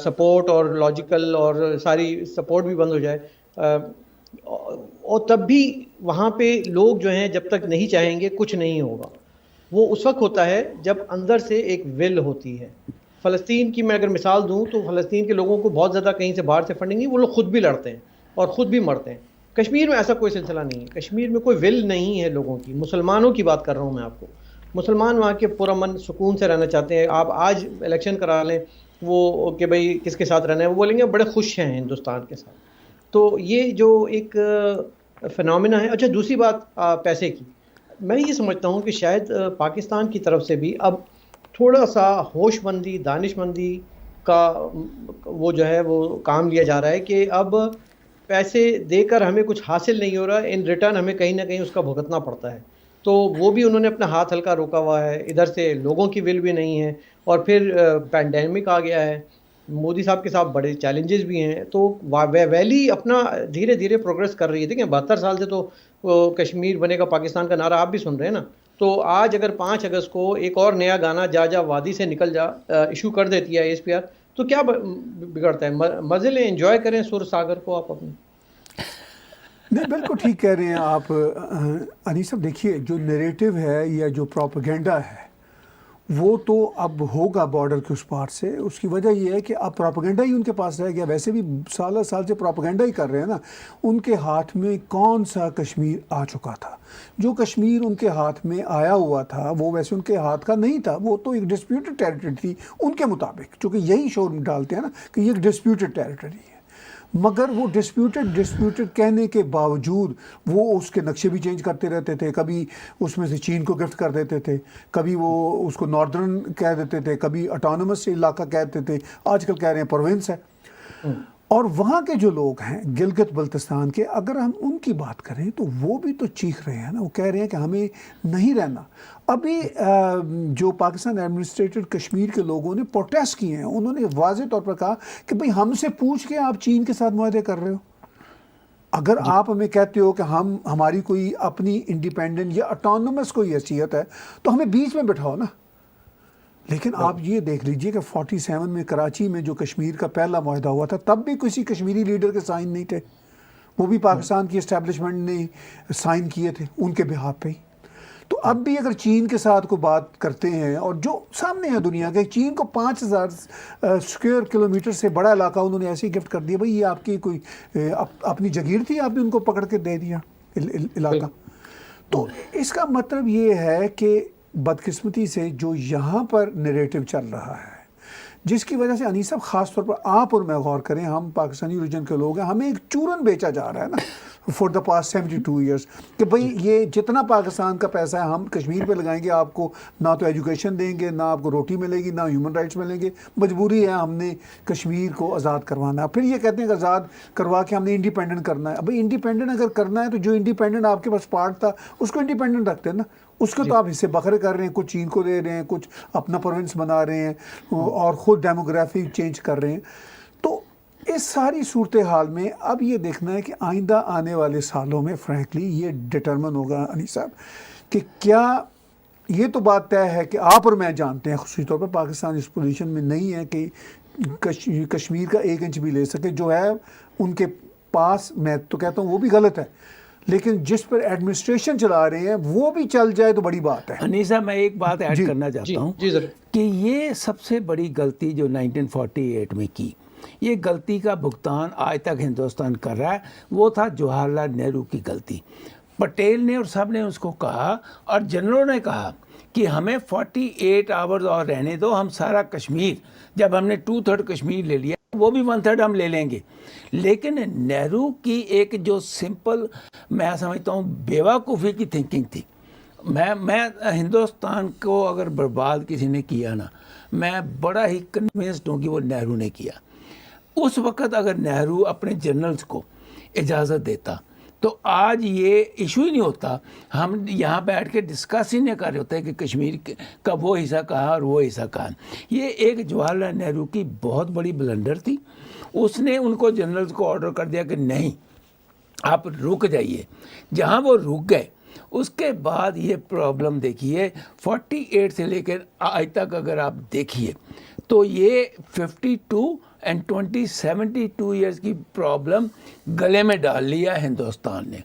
سپورٹ اور لاجیکل اور ساری سپورٹ بھی بند ہو جائے, اور تب بھی وہاں پہ لوگ جو ہیں جب تک نہیں چاہیں گے کچھ نہیں ہوگا. وہ اس وقت ہوتا ہے جب اندر سے ایک ول ہوتی ہے. فلسطین کی میں اگر مثال دوں تو فلسطین کے لوگوں کو بہت زیادہ کہیں سے باہر سے فنڈنگ نہیں, وہ لوگ خود بھی لڑتے ہیں اور خود بھی مرتے ہیں. کشمیر میں ایسا کوئی سلسلہ نہیں ہے. کشمیر میں کوئی ول نہیں ہے لوگوں کی. مسلمانوں کی بات کر رہا ہوں میں آپ کو. مسلمان وہاں کے پرامن سکون سے رہنا چاہتے ہیں. آپ آج الیکشن کرا لیں وہ کہ بھائی کس کے ساتھ رہنا ہے, وہ بولیں گے بڑے خوش ہیں ہندوستان کے ساتھ. تو یہ جو ایک فنومینا ہے. اچھا دوسری بات پیسے کی, میں یہ سمجھتا ہوں کہ شاید پاکستان کی طرف سے بھی اب تھوڑا سا ہوش مندی, دانش مندی کا وہ جو ہے وہ کام لیا جا رہا ہے کہ اب پیسے دے کر ہمیں کچھ حاصل نہیں ہو رہا, ان ریٹرن ہمیں کہیں نہ کہیں اس کا بھگتنا پڑتا ہے. تو وہ بھی انہوں نے اپنا ہاتھ ہلکا روکا ہوا ہے. ادھر سے لوگوں کی ول بھی نہیں ہے, اور پھر پینڈیمک آ گیا ہے. مودی صاحب کے ساتھ بڑے چیلنجز بھی ہیں. تو ویلی اپنا دھیرے دھیرے پروگریس کر رہی ہے. دیکھیں 72 سال سے تو کشمیر بنے گا پاکستان کا نعرہ آپ بھی سن رہے ہیں نا. تو آج اگر 5 اگست کو ایک اور نیا گانا جا وادی سے نکل جا ایشو کر دیتی ہے ASPR, تو کیا بگڑتا ہے؟ مزے لیں, انجوائے کریں سر ساگر کو آپ اپنے. نہیں بالکل ٹھیک کہہ رہے ہیں آپ انیس صاحب. دیکھیے جو نیریٹو ہے یا جو پروپیگنڈا ہے وہ تو اب ہوگا بارڈر کے اس پار سے. اس کی وجہ یہ ہے کہ اب پروپیگنڈا ہی ان کے پاس رہ گیا. ویسے بھی سال سے پروپیگنڈا ہی کر رہے ہیں نا. ان کے ہاتھ میں کون سا کشمیر آ چکا تھا؟ جو کشمیر ان کے ہاتھ میں آیا ہوا تھا وہ ویسے ان کے ہاتھ کا نہیں تھا. وہ تو ایک ڈسپیوٹڈ ٹیریٹری تھی ان کے مطابق, چونکہ یہی شور ڈالتے ہیں نا کہ یہ ایک ڈسپیوٹڈ ٹیریٹری ہے. مگر وہ ڈسپیوٹڈ کہنے کے باوجود وہ اس کے نقشے بھی چینج کرتے رہتے تھے. کبھی اس میں سے چین کو گفٹ کر دیتے تھے, کبھی وہ اس کو ناردرن کہہ دیتے تھے, کبھی اٹانومس علاقہ کہتے تھے, آج کل کہہ رہے ہیں پروونس ہے. اور وہاں کے جو لوگ ہیں گلگت بلتستان کے, اگر ہم ان کی بات کریں تو وہ بھی تو چیخ رہے ہیں نا, وہ کہہ رہے ہیں کہ ہمیں نہیں رہنا. ابھی جو پاکستان ایڈمنسٹریٹڈ کشمیر کے لوگوں نے پروٹیسٹ کیے ہیں, انہوں نے واضح طور پر کہا کہ بھئی ہم سے پوچھ کے آپ چین کے ساتھ معاہدے کر رہے ہو. اگر آپ ہمیں کہتے ہو کہ ہماری کوئی اپنی انڈیپینڈنٹ یا اٹانومس کوئی حیثیت ہے تو ہمیں بیچ میں بٹھاؤ نا. لیکن آپ یہ دیکھ لیجئے کہ 47 میں کراچی میں جو کشمیر کا پہلا معاہدہ ہوا تھا, تب بھی کسی کشمیری لیڈر کے سائن نہیں تھے, وہ بھی پاکستان کی اسٹیبلشمنٹ نے سائن کیے تھے ان کے بہاف پہ ہی. تو اب بھی اگر چین کے ساتھ کو بات کرتے ہیں, اور جو سامنے ہے دنیا کے, چین کو 5000 اسکوائر کلومیٹر سے بڑا علاقہ انہوں نے ایسے ہی گفٹ کر دیا. بھئی یہ آپ کی کوئی اپنی جگیر تھی, آپ نے ان کو پکڑ کے دے دیا علاقہ. تو اس کا مطلب یہ ہے کہ بدقسمتی سے جو یہاں پر نیریٹو چل رہا ہے, جس کی وجہ سے انیس صاحب خاص طور پر آپ اور میں غور کریں, ہم پاکستانی اوریجن کے لوگ ہیں, ہمیں ایک چورن بیچا جا رہا ہے نا فور دا پاسٹ 72 ایئرس کہ بھئی یہ جتنا پاکستان کا پیسہ ہے ہم کشمیر پہ لگائیں گے, آپ کو نہ تو ایجوکیشن دیں گے, نہ آپ کو روٹی ملے گی, نہ ہیومن رائٹس ملیں گے. مجبوری ہے, ہم نے کشمیر کو آزاد کروانا ہے. پھر یہ کہتے ہیں کہ آزاد کروا کے ہم نے انڈیپینڈنٹ کرنا ہے. بھئی انڈیپینڈنٹ اگر کرنا ہے تو جو انڈیپینڈنٹ آپ کے پاس پارٹ تھا اس کو انڈیپینڈنٹ رکھتے ہیں نا. اس کو تو آپ حصے بکھرے کر رہے ہیں, کچھ چین کو دے رہے ہیں, کچھ اپنا پروونس بنا رہے ہیں, اور خود ڈیموگرافی چینج کر رہے ہیں. تو اس ساری صورتحال میں اب یہ دیکھنا ہے کہ آئندہ آنے والے سالوں میں فرینکلی یہ ڈٹرمن ہوگا انیس صاحب کہ کیا, یہ تو بات طے ہے کہ آپ اور میں جانتے ہیں خصوصی طور پر پاکستان اس پوزیشن میں نہیں ہے کہ کشمیر کا 1 انچ بھی لے سکے. جو ہے ان کے پاس, میں تو کہتا ہوں وہ بھی غلط ہے, لیکن جس پر ایڈمنسٹریشن چلا رہے ہیں وہ بھی چل جائے تو بڑی بات ہے. انیسہ میں ایک بات ایڈ کرنا چاہتا ہوں کہ یہ سب سے بڑی غلطی جو 1948 میں کی, یہ غلطی کا بھگتان آج تک ہندوستان کر رہا ہے, وہ تھا جواہر لال نہرو کی غلطی. پٹیل نے اور سب نے اس کو کہا, اور جنرلوں نے کہا کہ ہمیں 48 آورز اور رہنے دو, ہم سارا کشمیر, جب ہم نے 2/3 کشمیر لے لیا وہ بھی 1/3 ہم لے لیں گے. لیکن نہرو کی ایک جو سمپل, میں سمجھتا ہوں بیوقوفی کی تھنکنگ تھی. میں ہندوستان کو اگر برباد کسی نے کیا نا, میں بڑا ہی کنونسڈ ہوں کہ وہ نہرو نے کیا. اس وقت اگر نہرو اپنے جنرلز کو اجازت دیتا تو آج یہ ایشو ہی نہیں ہوتا. ہم یہاں بیٹھ کے ڈسکس ہی نہیں کر رہے ہوتے کہ کشمیر کا وہ حصہ کہاں اور وہ حصہ کہاں. یہ ایک جواہر لال نہرو کی بہت بڑی بلنڈر تھی. اس نے ان کو جنرلز کو آرڈر کر دیا کہ نہیں آپ رک جائیے. جہاں وہ رک گئے اس کے بعد یہ پرابلم دیکھیے 48 سے لے کر آج تک اگر آپ دیکھیے تو یہ 52 اینڈ 72 ایئرس کی پرابلم گلے میں ڈال لیا ہندوستان نے.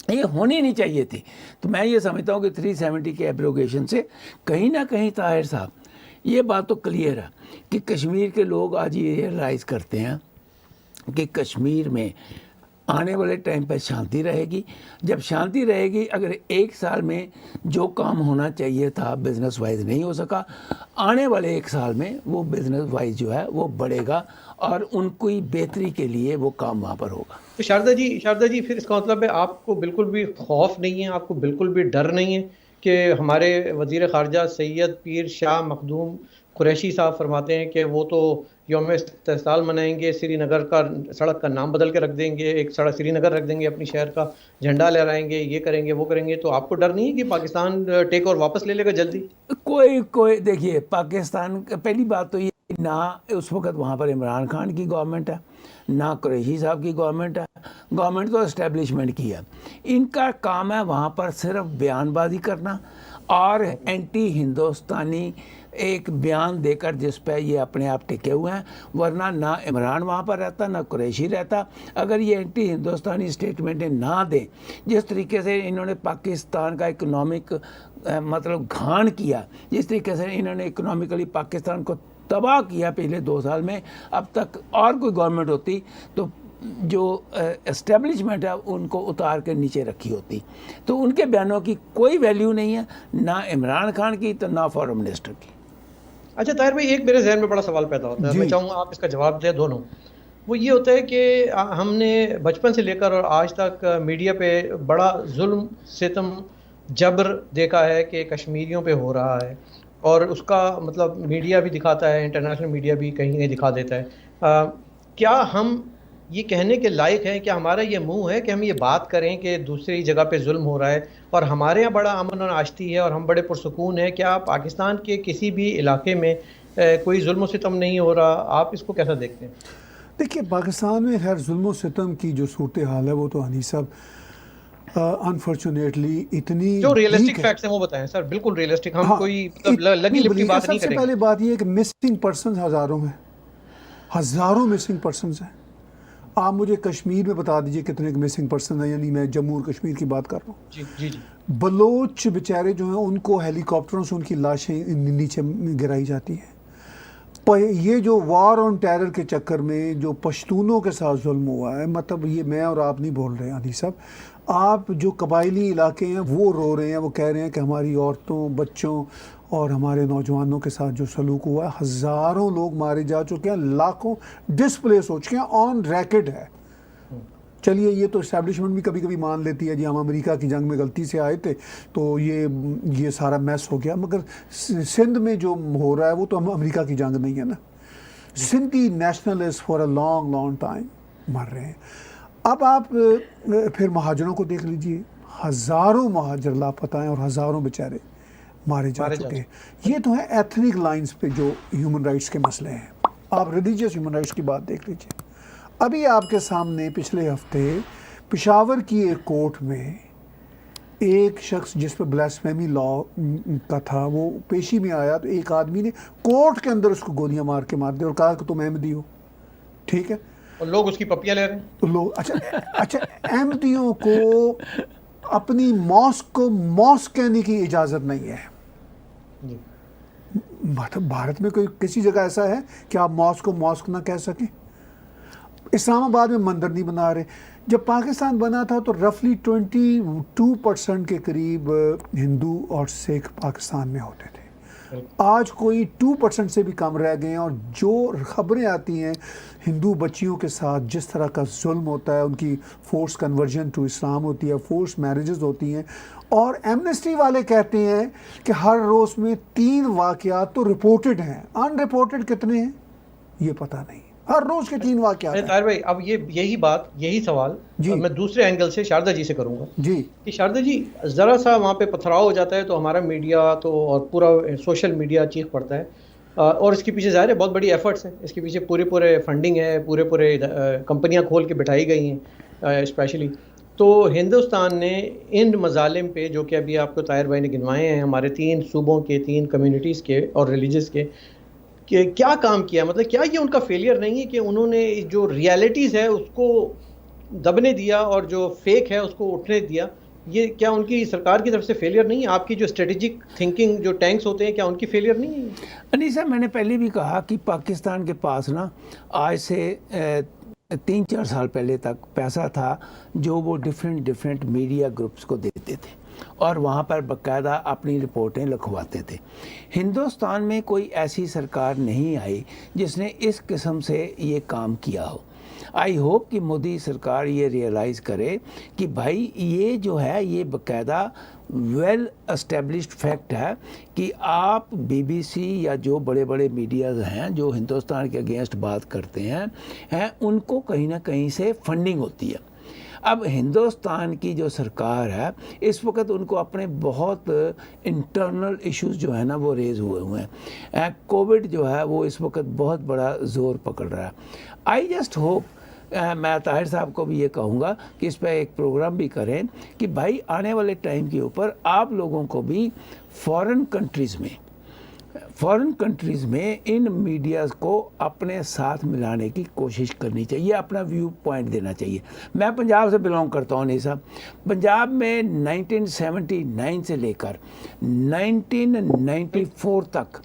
یہ ہونی نہیں چاہیے تھی. تو میں یہ سمجھتا ہوں کہ 370 کے ایبروگیشن سے کہیں نہ کہیں طاہر صاحب یہ بات تو کلیئر ہے کہ کشمیر کے لوگ آج یہ ریئلائز کرتے ہیں کہ کشمیر میں آنے والے ٹائم پہ شانتی رہے گی. جب شانتی رہے گی, اگر 1 سال میں جو کام ہونا چاہیے تھا بزنس وائز نہیں ہو سکا, آنے والے 1 سال میں وہ بزنس وائز جو ہے وہ بڑھے گا اور ان کی بہتری کے لیے وہ کام وہاں پر ہوگا. تو شاردا جی پھر اس کا مطلب ہے آپ کو بالکل بھی خوف نہیں ہے, آپ کو بالکل بھی ڈر نہیں ہے کہ ہمارے وزیر خارجہ سید پیر شاہ مخدوم قریشی صاحب فرماتے ہیں کہ وہ تو یوم استحصال منائیں گے, سری نگر کا سڑک کا نام بدل کے رکھ دیں گے, ایک سڑک سری نگر رکھ دیں گے, اپنی شہر کا جھنڈا لہرائیں گے, یہ کریں گے وہ کریں گے. تو آپ کو ڈر نہیں ہے کہ پاکستان ٹیک اور واپس لے لے گا جلدی؟ کوئی دیکھیے, پاکستان پہلی بات تو یہ نہ اس وقت وہاں پر عمران خان کی گورنمنٹ ہے, نہ قریشی صاحب کی گورنمنٹ ہے. گورنمنٹ تو اسٹیبلشمنٹ کی ہے. ان کا کام ہے وہاں پر صرف بیان بازی کرنا اور اینٹی ہندوستانی ایک بیان دے کر جس پہ یہ اپنے آپ ٹکے ہوئے ہیں. ورنہ نہ عمران وہاں پر رہتا نہ قریشی رہتا. اگر یہ اینٹی ہندوستانی اسٹیٹمنٹیں نہ دیں, جس طریقے سے انہوں نے پاکستان کا اکنامک مطلب گھان کیا, جس طریقے سے انہوں نے اکنامکلی پاکستان کو تباہ کیا پچھلے 2 سال میں, اب تک اور کوئی گورنمنٹ ہوتی تو جو اسٹیبلشمنٹ ہے ان کو اتار کے نیچے رکھی ہوتی. تو ان کے بیانوں کی کوئی ویلیو نہیں ہے, نہ عمران خان کی تو نہ فارن منسٹر کی. اچھا طاہر بھائی, ایک میرے ذہن میں بڑا سوال پیدا ہوتا ہے, میں چاہوں گا آپ اس کا جواب دیں دونوں. وہ یہ ہوتا ہے کہ ہم نے بچپن سے لے کر اور آج تک میڈیا پہ بڑا ظلم ستم جبر دیکھا ہے کہ کشمیریوں پہ ہو رہا ہے، اور اس کا مطلب میڈیا بھی دکھاتا ہے، انٹرنیشنل میڈیا بھی کہیں کہیں دکھا دیتا ہے۔ کیا ہم یہ کہنے کے لائق ہیں، کیا ہمارا یہ منہ ہے کہ ہم یہ بات کریں کہ دوسری جگہ پہ ظلم ہو رہا ہے اور ہمارے یہاں بڑا امن و آشتی ہے اور ہم بڑے پرسکون ہیں؟ کیا پاکستان کے کسی بھی علاقے میں کوئی ظلم و ستم نہیں ہو رہا؟ آپ اس کو کیسا دیکھتے ہیں؟ دیکھیے پاکستان میں خیر ظلم و ستم کی جو صورتحال ہے وہ تو حنیف صاحب انفارچونیٹلی اتنی جو ویک ریئلسٹک ہے۔ فیکٹس ہیں وہ بتائیں سر، بالکل ریئلسٹک، ہم ہاں کوئی مطلب لگی لپٹی بات نہیں سب سے کریں گے۔ پہلے بات یہ ہے کہ مسنگ پرسنز ہزاروں ہیں، ہزاروں مسنگ پرسنز ہیں۔ آپ مجھے کشمیر میں بتا دیجئے کتنے مسنگ پرسن ہیں، یعنی میں جموں اور کشمیر کی بات کر رہا ہوں۔ جی جی جی بلوچ بیچارے جو ہیں ان کو ہیلی کاپٹروں سے ان کی لاشیں نیچے گرائی جاتی ہیں۔ یہ جو وار آن ٹیرر کے چکر میں جو پشتونوں کے ساتھ ظلم ہوا ہے، مطلب یہ میں اور آپ نہیں بول رہے ہیں علی صاحب، آپ جو قبائلی علاقے ہیں وہ رو رہے ہیں، وہ کہہ رہے ہیں کہ ہماری عورتوں، بچوں اور ہمارے نوجوانوں کے ساتھ جو سلوک ہوا ہے، ہزاروں لوگ مارے جا چکے ہیں، لاکھوں ڈسپلیس ہو چکے ہیں، آن ریکڈ ہے۔ چلیے یہ تو اسٹیبلشمنٹ بھی کبھی کبھی مان لیتی ہے، جی ہم امریکہ کی جنگ میں غلطی سے آئے تھے تو یہ سارا میس ہو گیا، مگر سندھ میں جو ہو رہا ہے وہ تو ہم امریکہ کی جنگ نہیں ہے نا۔ Sindhi nationalist for a long long time مر رہے ہیں۔ اب آپ پھر مہاجروں کو دیکھ لیجئے، ہزاروں مہاجر لاپتہ ہیں اور ہزاروں بیچارے مارے جا چکے ہیں۔ یہ تو ہے ایتھنک لائنز پہ جو ہیومن رائٹس کے مسئلے ہیں۔ آپ ریلیجیس ہیومن رائٹس کی بات دیکھ لیجئے۔ ابھی آپ کے سامنے پچھلے ہفتے پشاور کی ایک کورٹ میں ایک شخص جس پہ بلاسفیمی لا کا تھا وہ پیشی میں آیا، تو ایک آدمی نے کورٹ کے اندر اس کو گولیاں مار کے مار دی اور کہا کہ تم احمدی ہو، ٹھیک ہے؟ اور لوگ اس کی پپیاں لے رہے ہیں۔ تو لوگ اچھا احمدیوں کو اپنی ماسک کو ماسک کہنے کی اجازت نہیں ہے۔ جی بھارت میں کوئی کسی جگہ ایسا ہے کہ آپ ماسک کو ماسک نہ کہہ سکیں؟ اسلام آباد میں مندر نہیں بنا رہے۔ جب پاکستان بنا تھا تو رفلی 22% کے قریب ہندو اور سکھ پاکستان میں ہوتے تھے، آج کوئی 2% سے بھی کم رہ گئے ہیں، اور جو خبریں آتی ہیں ہندو بچیوں کے ساتھ جس طرح کا ظلم ہوتا ہے، ان کی فورس کنورژن ٹو اسلام ہوتی ہے، فورس میرجز ہوتی ہیں، اور ایمنسٹی والے کہتے ہیں کہ ہر روز میں 3 واقعات تو رپورٹڈ ہیں، ان رپورٹڈ کتنے ہیں یہ پتہ نہیں، ہر روز کے 3 واقعات ہیں۔ طاہر بھائی، اب یہی سوال جی میں دوسرے اینگل سے شاردا جی سے کروں گا جی کہ شاردا جی ذرا سا وہاں پہ پتھراؤ ہو جاتا ہے تو ہمارا میڈیا تو اور پورا سوشل میڈیا چیخ پڑتا ہے، اور اس کے پیچھے ظاہر ہے بہت بڑی ایفرٹس ہیں، اس کے پیچھے پورے فنڈنگ ہے، پورے کمپنیاں کھول کے بٹھائی گئی ہیں اسپیشلی۔ تو ہندوستان نے ان مظالم پہ جو کہ ابھی آپ کو طاہر بھائی نے گنوائے ہیں، ہمارے 3 صوبوں کے 3 کمیونٹیز کے اور ریلیجس کے، کہ کیا کام کیا؟ مطلب کیا یہ ان کا فیلئر نہیں ہے کہ انہوں نے جو ریالٹیز ہے اس کو دبنے دیا اور جو فیک ہے اس کو اٹھنے دیا؟ یہ کیا ان کی سرکار کی طرف سے فیلئر نہیں ہے؟ آپ کی جو اسٹریٹجک تھنکنگ جو ٹینکس ہوتے ہیں، کیا ان کی فیلئر نہیں ہے؟ انیسا، میں نے پہلے بھی کہا کہ پاکستان کے پاس نا آج سے 3-4 سال پہلے تک پیسہ تھا جو وہ ڈیفرنٹ میڈیا گروپس کو دیتے تھے اور وہاں پر باقاعدہ اپنی رپورٹیں لکھواتے تھے۔ ہندوستان میں کوئی ایسی سرکار نہیں آئی جس نے اس قسم سے یہ کام کیا ہو۔ آئی ہوپ کہ مودی سرکار یہ ریئلائز کرے کہ بھائی یہ جو ہے یہ باقاعدہ ویل اسٹیبلشڈ فیکٹ ہے کہ آپ بی سی یا جو بڑے بڑے میڈیاز ہیں جو ہندوستان کے اگینسٹ بات کرتے ہیں ان کو کہیں نہ کہیں سے فنڈنگ ہوتی ہے۔ اب ہندوستان کی جو سرکار ہے اس وقت ان کو اپنے بہت انٹرنل ایشوز جو ہیں نا وہ ریز ہوئے ہیں۔ کووڈ جو ہے وہ اس وقت بہت بڑا زور پکڑ رہا ہے۔ آئی جسٹ ہوپ، میں طاہر صاحب کو بھی یہ کہوں گا کہ اس پہ ایک پروگرام بھی کریں کہ بھائی آنے والے ٹائم کے اوپر آپ لوگوں کو بھی فورن کنٹریز میں ان میڈیاز کو اپنے ساتھ ملانے کی کوشش کرنی چاہیے، اپنا ویو پوائنٹ دینا چاہیے۔ میں پنجاب سے بلانگ کرتا ہوں، نہیں صاحب، پنجاب میں 1979 سے لے کر 1994 تک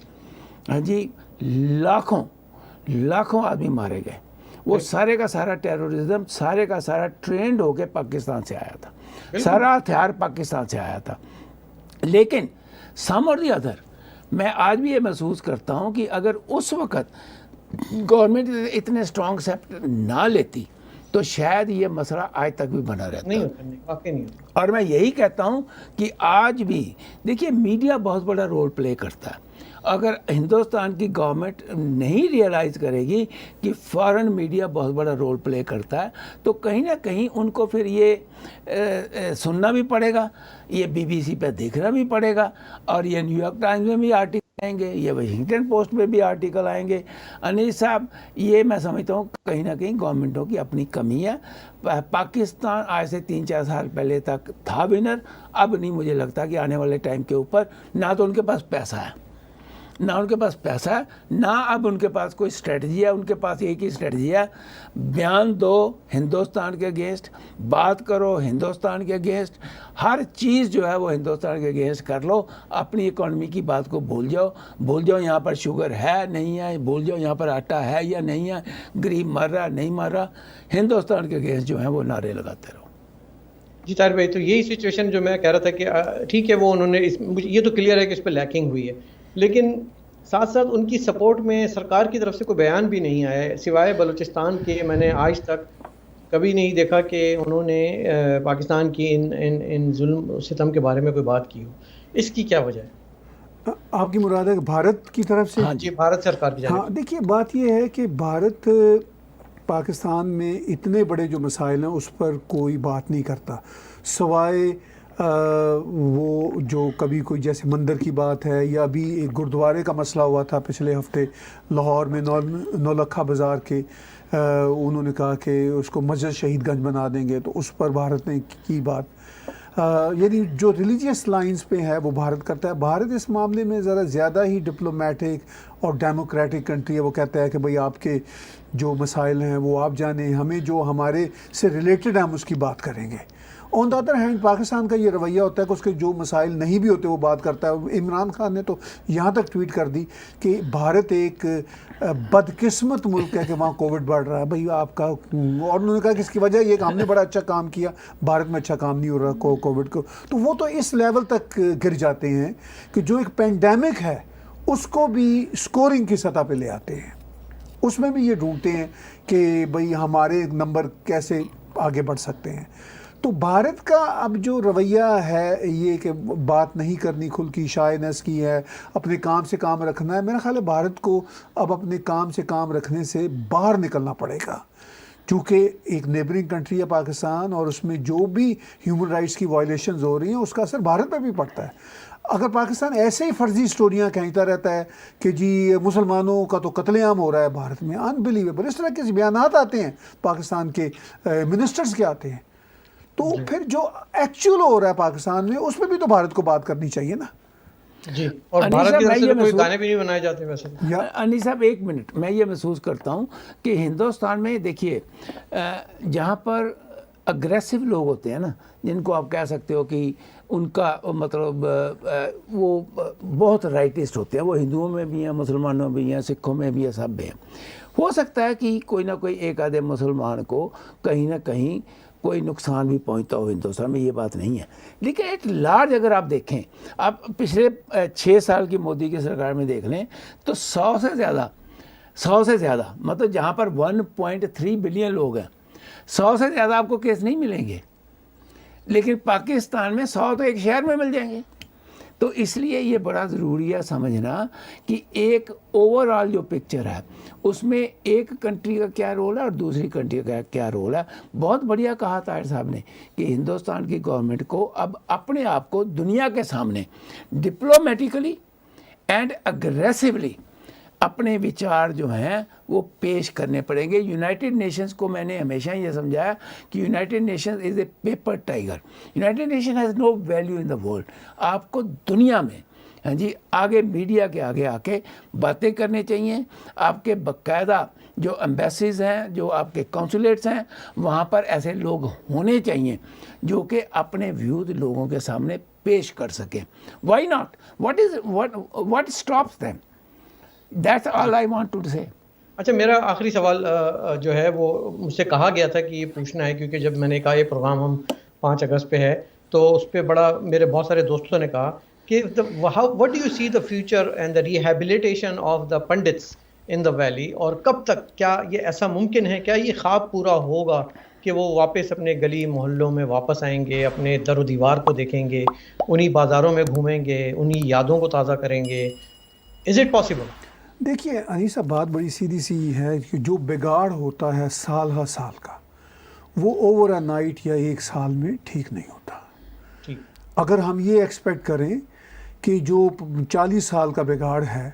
جی لاکھوں آدمی مارے گئے۔ وہ سارے کا سارا ٹیرورزم سارے کا سارا ٹرینڈ ہو کے پاکستان سے آیا تھا، سارا ہتھیار پاکستان سے آیا تھا۔ لیکن سم اور دی ادر میں آج بھی یہ محسوس کرتا ہوں کہ اگر اس وقت گورنمنٹ اتنے اسٹرانگ اسٹیپ نہ لیتی تو شاید یہ مسئلہ آج تک بھی بنا رہتا. نہیں ہوتا, واقعی نہیں ہوتا. اور میں یہی کہتا ہوں کہ آج بھی دیکھیے میڈیا بہت بڑا رول پلے کرتا ہے. اگر ہندوستان کی گورنمنٹ نہیں ریئلائز کرے گی کہ فارن میڈیا بہت بڑا رول پلے کرتا ہے تو کہیں نہ کہیں ان کو پھر یہ سننا بھی پڑے گا, یہ BBC پہ دیکھنا بھی پڑے گا, اور یہ نیو یارک ٹائمز میں بھی آرٹیکل آئیں گے, یہ واشنگٹن پوسٹ میں بھی آرٹیکل آئیں گے. انیس صاحب یہ میں سمجھتا ہوں کہیں نہ کہیں گورنمنٹوں کی اپنی کمی ہے. پاکستان آج سے 3-4 سال پہلے تک تھا ونر, اب نہیں مجھے لگتا کہ آنے والے ٹائم کے اوپر نہ تو ان کے پاس پیسہ ہے, نہ اب ان کے پاس کوئی اسٹریٹجی ہے. ان کے پاس ایک ہی اسٹریٹجی ہے, بیان دو ہندوستان کے اگینسٹ, بات کرو ہندوستان کے اگینسٹ, ہر چیز جو ہے وہ ہندوستان کے اگینسٹ کر لو, اپنی اکانومی کی بات کو بھول جاؤ یہاں پر شوگر ہے نہیں ہے, بھول جاؤ یہاں پر آٹا ہے یا نہیں ہے, غریب مر رہا نہیں مر رہا, ہندوستان کے اگینسٹ جو ہے وہ نعرے لگاتے رہو. جی طاہر بھائی, تو یہی سچویشن جو میں کہہ رہا تھا کہ ٹھیک ہے وہ انہوں نے یہ تو کلیئر ہے کہ اس پہ لیکنگ ہوئی ہے, لیکن ساتھ ساتھ ان کی سپورٹ میں سرکار کی طرف سے کوئی بیان بھی نہیں آیا ہے سوائے بلوچستان کے. میں نے آج تک کبھی نہیں دیکھا کہ انہوں نے پاکستان کی ان ظلم ستم کے بارے میں کوئی بات کی ہو. اس کی کیا وجہ ہے؟ آپ کی مراد ہے بھارت کی طرف سے؟ ہاں جی, بھارت سرکار کی جانب. ہاں دیکھیے بات یہ ہے کہ بھارت پاکستان میں اتنے بڑے جو مسائل ہیں اس پر کوئی بات نہیں کرتا, سوائے وہ جو کبھی کوئی جیسے مندر کی بات ہے, یا ابھی ایک گردوارے کا مسئلہ ہوا تھا پچھلے ہفتے لاہور میں, نولکھا بازار کے, انہوں نے کہا کہ اس کو مسجد شہید گنج بنا دیں گے, تو اس پر بھارت نے کی بات. یعنی جو ریلیجیس لائنز پہ ہے وہ بھارت کرتا ہے. بھارت اس معاملے میں ذرا زیادہ ہی ڈپلومیٹک اور ڈیموکریٹک کنٹری ہے. وہ کہتا ہے کہ بھئی آپ کے جو مسائل ہیں وہ آپ جانیں, ہمیں جو ہمارے سے ریلیٹڈ ہیں ہم اس کی بات کریں گے. آن دا ادر ہینڈ پاکستان کا یہ رویہ ہوتا ہے کہ اس کے جو مسائل نہیں بھی ہوتے وہ بات کرتا ہے. عمران خان نے تو یہاں تک ٹویٹ کر دی کہ بھارت ایک بدقسمت ملک ہے کہ وہاں کووڈ بڑھ رہا ہے. بھئی آپ کا, اور انہوں نے کہا کہ اس کی وجہ یہ کہ ہم نے بڑا اچھا کام کیا, بھارت میں اچھا کام نہیں ہو رہا کووڈ کو. تو وہ تو اس لیول تک گر جاتے ہیں کہ جو ایک پینڈیمک ہے اس کو بھی سکورنگ کی سطح پہ لے آتے ہیں, اس میں بھی یہ ڈھونڈتے ہیں کہ بھئی ہمارے نمبر کیسے آگے بڑھ سکتے ہیں. تو بھارت کا اب جو رویہ ہے یہ کہ بات نہیں کرنی, کھل کی شائنس کی ہے, اپنے کام سے کام رکھنا ہے. میرا خیال ہے بھارت کو اب اپنے کام سے کام رکھنے سے باہر نکلنا پڑے گا, چونکہ ایک نیبرنگ کنٹری ہے پاکستان, اور اس میں جو بھی ہیومن رائٹس کی وائلیشنز ہو رہی ہیں اس کا اثر بھارت پہ بھی پڑتا ہے. اگر پاکستان ایسے ہی فرضی سٹوریاں کہتا رہتا ہے کہ جی مسلمانوں کا تو قتل عام ہو رہا ہے بھارت میں, انبلیویبل, اس طرح کے بیانات آتے ہیں پاکستان کے منسٹرز کے آتے ہیں, تو پھر جو ایکچوئل ہو رہا ہے پاکستان میں اس پہ بھی تو بھارت کو بات کرنی چاہیے نا. جی, اور بھارت کی طرف سے کوئی گانے بھی نہیں بنائے جاتے ویسے. انیس صاحب ایک منٹ, میں یہ محسوس کرتا ہوں کہ ہندوستان میں دیکھیے جہاں پر اگریسو لوگ ہوتے ہیں نا, جن کو آپ کہہ سکتے ہو کہ ان کا مطلب وہ بہت رائٹسٹ ہوتے ہیں, وہ ہندوؤں میں بھی ہیں, مسلمانوں میں بھی ہیں, سکھوں میں بھی ہیں, سب میں ہیں. ہو سکتا ہے کہ کوئی نہ کوئی ایک آدھے مسلمان کو کہیں نہ کہیں کوئی نقصان بھی پہنچتا ہو ہندوستان میں, یہ بات نہیں ہے. لیکن ایٹ لارج اگر آپ دیکھیں, آپ پچھلے 6 سال کی مودی کی سرکار میں دیکھ لیں تو 100 سے زیادہ مطلب جہاں پر 1.3 بلین لوگ ہیں, 100 سے زیادہ آپ کو کیس نہیں ملیں گے. لیکن پاکستان میں 100 تو ایک شہر میں مل جائیں گے. تو اس لیے یہ بڑا ضروری ہے سمجھنا کہ ایک اوور آل جو پکچر ہے اس میں ایک کنٹری کا کیا رول ہے اور دوسری کنٹری کا کیا رول ہے. بہت بڑھیا کہا طاہر صاحب نے کہ ہندوستان کی گورنمنٹ کو اب اپنے آپ کو دنیا کے سامنے ڈپلومیٹیکلی اینڈ اگریسولی اپنے وچار جو ہیں وہ پیش کرنے پڑیں گے. یونائٹڈ نیشنز کو میں نے ہمیشہ یہ سمجھایا کہ United nations is a paper tiger. United nation has no value in the world. آپ کو دنیا میں ہاں جی آگے میڈیا کے آگے آ کے باتیں کرنی چاہیے. آپ کے باقاعدہ جو ایمبیسیز ہیں, جو آپ کے کونسولیٹس ہیں, وہاں پر ایسے لوگ ہونے چاہیے جو کہ اپنے ویوز لوگوں کے سامنے پیش کر سکیں. Why not, what stops them? That's all I want to say. اچھا, میرا آخری سوال جو ہے وہ مجھ سے کہا گیا تھا کہ یہ پوچھنا ہے, کیونکہ جب میں نے کہا یہ پروگرام ہم 5 اگست پہ ہے تو اس پہ بڑا میرے بہت سارے دوستوں نے کہا کہ what do you see the future and the rehabilitation of the pundits in the valley, اور کب تک کیا یہ ایسا ممکن ہے, کیا یہ خواب پورا ہوگا کہ وہ واپس اپنے گلی محلوں میں واپس آئیں گے, اپنے در و دیوار کو دیکھیں گے, انہی بازاروں میں گھومیں گے, انہی یادوں کو تازہ کریں گے؟ Is it possible? دیکھیے انیسہ بات بڑی سیدھی سی ہے کہ جو بگاڑ ہوتا ہے سال ہر سال کا وہ اوور اے نائٹ یا ایک سال میں ٹھیک نہیں ہوتا. اگر ہم یہ ایکسپیکٹ کریں کہ جو 40 سال کا بگاڑ ہے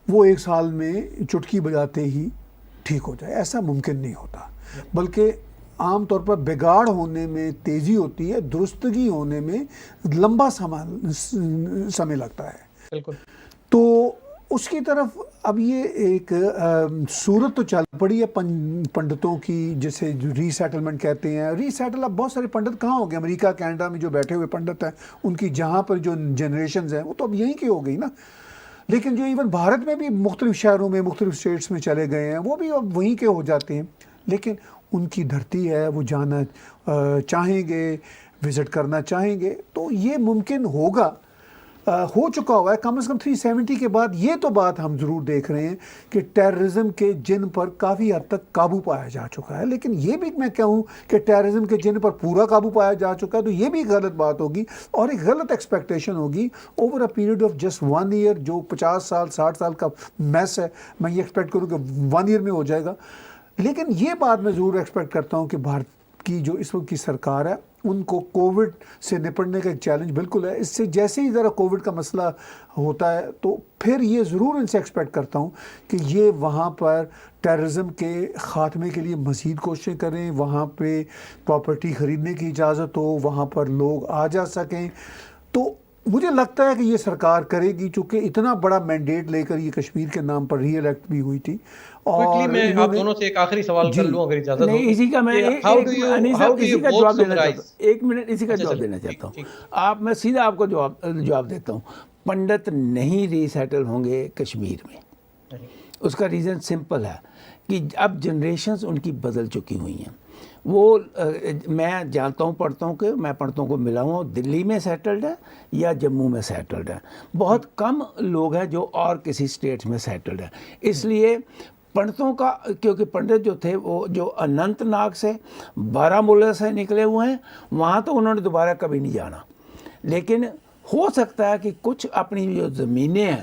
وہ ایک سال میں چٹکی بجاتے ہی ٹھیک ہو جائے, ایسا ممکن نہیں ہوتا. بلکہ عام طور پر بگاڑ ہونے میں تیزی ہوتی ہے, درستگی ہونے میں لمبا سمے لگتا ہے. بالکل. تو اس کی طرف اب یہ ایک صورت تو چل پڑی ہے پنڈتوں کی, جسے ری سیٹلمنٹ کہتے ہیں. ری سیٹل اب بہت سارے پنڈت کہاں ہو گئے, امریکہ کینیڈا میں جو بیٹھے ہوئے پنڈت ہیں ان کی جہاں پر جو جنریشنز ہیں وہ تو اب یہیں کی ہو گئی نا. لیکن جو ایون بھارت میں بھی مختلف شہروں میں مختلف اسٹیٹس میں چلے گئے ہیں وہ بھی اب وہیں کے ہو جاتے ہیں. لیکن ان کی دھرتی ہے, وہ جانا چاہیں گے, وزٹ کرنا چاہیں گے, تو یہ ممکن ہوگا, ہو چکا ہوا ہے. کم از کم 370 کے بعد یہ تو بات ہم ضرور دیکھ رہے ہیں کہ ٹیررزم کے جن پر کافی حد تک قابو پایا جا چکا ہے. لیکن یہ بھی میں کہوں کہ ٹیررزم کے جن پر پورا قابو پایا جا چکا ہے تو یہ بھی غلط بات ہوگی اور ایک غلط ایکسپیکٹیشن ہوگی over a period of just 1 year. جو 50 سال 60 سال کا میس ہے, میں یہ ایکسپیکٹ کروں کہ 1 ایئر میں ہو جائے گا. لیکن یہ بات میں ضرور ایکسپیکٹ کرتا ہوں کہ بھارت کی جو اس وقت کی سرکار ہے ان کو کووڈ سے نپٹنے کا ایک چیلنج بالکل ہے. اس سے جیسے ہی ذرا کووڈ کا مسئلہ ہوتا ہے تو پھر یہ ضرور ان سے ایکسپیکٹ کرتا ہوں کہ یہ وہاں پر ٹیررزم کے خاتمے کے لیے مزید کوششیں کریں, وہاں پہ پراپرٹی خریدنے کی اجازت ہو, وہاں پر لوگ آ جا سکیں. تو مجھے لگتا ہے کہ یہ سرکار کرے گی, چونکہ اتنا بڑا مینڈیٹ لے کر یہ کشمیر کے نام پر ری الیکٹ بھی ہوئی تھی. اور میں آپ دونوں سے ایک آخری سوال کر لوں اگر اجازت ہو. نہیں, اسی کا میں اسی کا جواب دینا چاہتا ہوں. 1 منٹ اسی کا جواب دینا چاہتا ہوں. میں سیدھا آپ کو جواب دیتا ہوں. پنڈت نہیں ری سیٹل ہوں گے کشمیر میں. اس کا ریزن سمپل ہے کہ اب جنریشنز ان کی بدل چکی ہوئی ہیں. وہ میں جانتا ہوں پڑھتوں کو ملا ہوں دلی میں سیٹلڈ ہے یا جموں میں سیٹلڈ ہے. بہت کم لوگ ہیں جو اور کسی اسٹیٹس میں سیٹلڈ ہیں. اس لیے پنڈتوں کا, کیونکہ پنڈت جو تھے وہ جو اننت ناگ سے بارہمولہ سے نکلے ہوئے ہیں, وہاں تو انہوں نے دوبارہ کبھی نہیں جانا. لیکن ہو سکتا ہے کہ کچھ اپنی جو زمینیں ہیں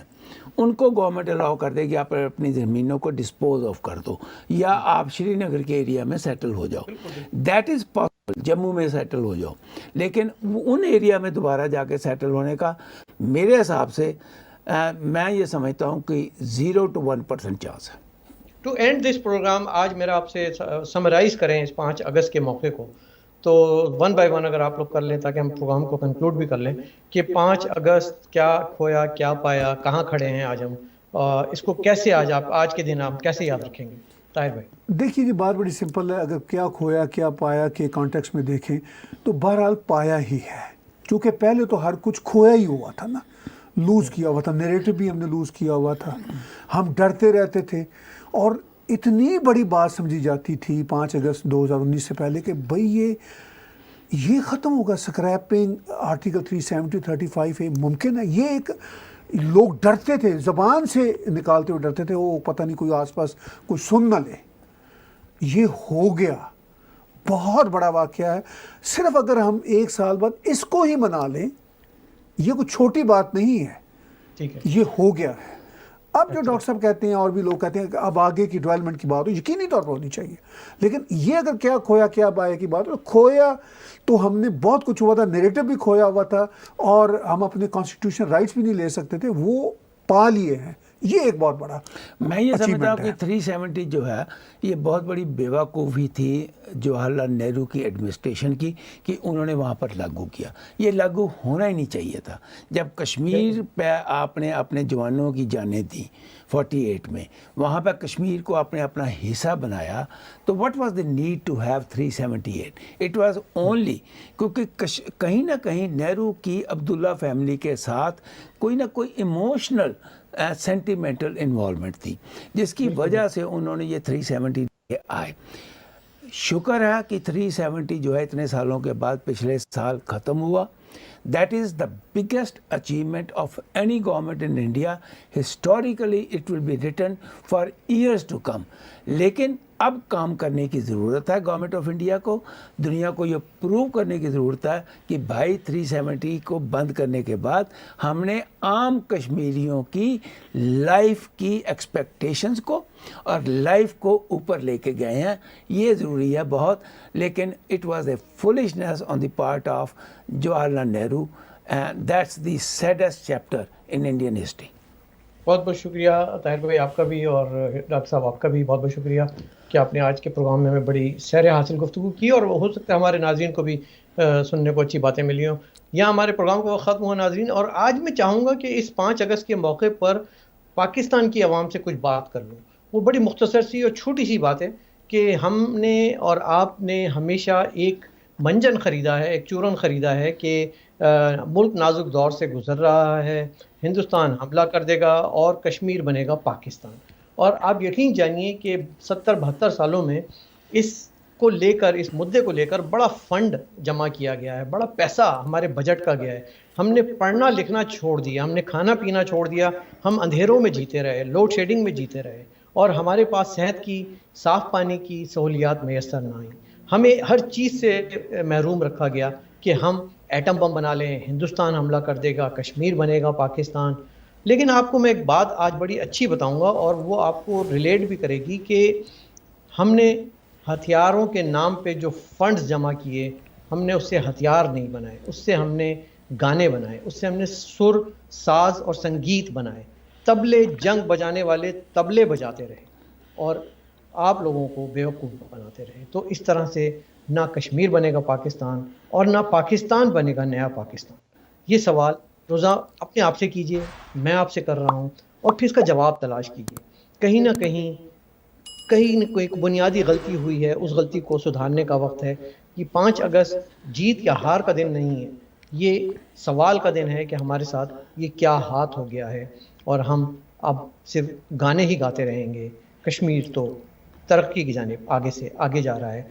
ان کو گورنمنٹ الاؤ کر دے کہ آپ اپنی زمینوں کو ڈسپوز آف کر دو, یا آپ شری نگر کے ایریا میں سیٹل ہو جاؤ. That is possible. جموں میں سیٹل ہو جاؤ. لیکن ان ایریا میں دوبارہ جا کے سیٹل ہونے کا میرے حساب سے میں یہ سمجھتا ہوں کہ 0 to 1% چانس ہے. ٹو اینڈ دس پروگرام, آج میرا آپ سے سمرائز کریں اس 5 اگست کے موقع کو, تو 1 by 1 اگر آپ لوگ کر لیں تاکہ ہم پروگرام کو کنکلوڈ بھی کر لیں کہ 5 اگست کیا کھویا, کیا پایا, کہاں کھڑے ہیں آج ہم, اس کو کیسے آج کے دن آپ کیسے یاد رکھیں گے؟ طاہر بھائی. دیکھیے, یہ بات بڑی سمپل ہے. اگر کیا کھویا کیا پایا کے کانٹیکس میں دیکھیں تو بہرحال پایا ہی ہے, کیونکہ پہلے تو ہر کچھ کھویا ہی ہوا تھا نا, لوز کیا ہوا تھا. نیریٹو بھی ہم نے لوز کیا ہوا تھا, ہم ڈرتے رہتے تھے. اور اتنی بڑی بات سمجھی جاتی تھی 5 اگست 2019 سے پہلے کہ بھئی یہ ختم ہوگا, سکریپنگ آرٹیکل 370 35A ممکن ہے. یہ ایک لوگ ڈرتے تھے, زبان سے نکالتے ہوئے ڈرتے تھے, وہ پتہ نہیں کوئی آس پاس کوئی سن نہ لے. یہ ہو گیا, بہت بڑا واقعہ ہے. صرف اگر ہم 1 سال بعد اس کو ہی منا لیں, یہ کوئی چھوٹی بات نہیں ہے, یہ ہو گیا ہے. اب جو ڈاکٹر صاحب کہتے ہیں اور بھی لوگ کہتے ہیں کہ اب آگے کی ڈیولپمنٹ کی بات ہو, یقینی طور پر ہونی چاہیے. لیکن یہ اگر کیا کھویا کیا پایا کی بات ہو, کھویا تو ہم نے بہت کچھ ہوا تھا, نیریٹو بھی کھویا ہوا تھا, اور ہم اپنے کانسٹیٹیوشن رائٹس بھی نہیں لے سکتے تھے, وہ پا لیے ہیں. یہ ایک بہت بڑا میں یہ سمجھتا ہوں کہ 370 جو ہے یہ بہت بڑی بیوقوفی تھی جواہر لال نہرو کی ایڈمنسٹریشن کی کہ انہوں نے وہاں پر لاگو کیا. یہ لاگو ہونا ہی نہیں چاہیے تھا. جب کشمیر پہ آپ نے اپنے جوانوں کی جانیں دیں 48 میں, وہاں پہ کشمیر کو آپ نے اپنا حصہ بنایا, تو what was the need to have 378? It was only کیونکہ کہیں نہ کہیں نہرو کی عبداللہ فیملی کے ساتھ کوئی نہ کوئی ایموشنل سینٹیمنٹل انوالومنٹ تھی, جس کی وجہ سے انہوں نے یہ 370 آئے. شکر ہے کہ 370 جو ہے اتنے سالوں کے بعد پچھلے سال ختم ہوا. That is the biggest achievement of any government in India. Historically it will be written for years to come. لیکن اب کام کرنے کی ضرورت ہے گورنمنٹ آف انڈیا کو. دنیا کو یہ پروو کرنے کی ضرورت ہے کہ بھائی 370 کو بند کرنے کے بعد ہم نے عام کشمیریوں کی لائف کی ایکسپیکٹیشنز کو اور لائف کو اوپر لے کے گئے ہیں. یہ ضروری ہے بہت. لیکن it was a foolishness on the part of Jawahar Lal Nehru and that's the saddest chapter in Indian history. بہت بہت شکریہ طاہر بھائی آپ کا بھی، اور ڈاکٹر صاحب آپ کا بھی بہت بہت شکریہ کہ آپ نے آج کے پروگرام میں ہمیں بڑی سیر حاصل گفتگو کی، اور ہو سکتا ہے ہمارے ناظرین کو بھی سننے کو اچھی باتیں ملی ہوں. یہاں ہمارے پروگرام کو ختم ہوا ناظرین، اور آج میں چاہوں گا کہ اس 5 اگست کے موقع پر پاکستان کی عوام سے کچھ بات کر لوں. وہ بڑی مختصر سی اور چھوٹی سی بات ہے کہ ہم نے اور آپ نے ہمیشہ ایک منجن خریدا ہے، ایک چورن خریدا ہے کہ ملک نازک دور سے گزر رہا ہے، ہندوستان حملہ کر دے گا اور کشمیر بنے گا پاکستان. اور آپ یقین جانیے کہ 70-72 سالوں میں اس کو لے کر، اس مدعے کو لے کر بڑا فنڈ جمع کیا گیا ہے، بڑا پیسہ ہمارے بجٹ کا گیا ہے. ہم نے پڑھنا لکھنا چھوڑ دیا، ہم نے کھانا پینا چھوڑ دیا، ہم اندھیروں میں جیتے رہے، لوڈ شیڈنگ میں جیتے رہے، اور ہمارے پاس صحت کی، صاف پانی کی سہولیات میسر نہ آئیں. ہمیں ہر چیز سے محروم رکھا گیا کہ ہم ایٹم بم بنا لیں، ہندوستان حملہ کر دے گا، کشمیر بنے گا پاکستان. لیکن آپ کو میں ایک بات آج بڑی اچھی بتاؤں گا، اور وہ آپ کو ریلیٹ بھی کرے گی کہ ہم نے ہتھیاروں کے نام پہ جو فنڈز جمع کیے، ہم نے اس سے ہتھیار نہیں بنائے، اس سے ہم نے گانے بنائے، اس سے ہم نے سر، ساز اور سنگیت بنائے. طبلے، جنگ بجانے والے طبلے بجاتے رہے اور آپ لوگوں کو بیوقوف بناتے رہے. تو اس طرح سے نہ کشمیر بنے گا پاکستان اور نہ پاکستان بنے گا نیا پاکستان. یہ سوال روزہ اپنے آپ سے کیجئے، میں آپ سے کر رہا ہوں، اور پھر اس کا جواب تلاش کیجئے. کہیں نہ کوئی بنیادی غلطی ہوئی ہے، اس غلطی کو سدھارنے کا وقت ہے. یہ 5 اگست جیت یا ہار کا دن نہیں ہے، یہ سوال کا دن ہے کہ ہمارے ساتھ یہ کیا ہاتھ ہو گیا ہے، اور ہم اب صرف گانے ہی گاتے رہیں گے. کشمیر تو ترقی کی جانب آگے سے آگے جا رہا ہے.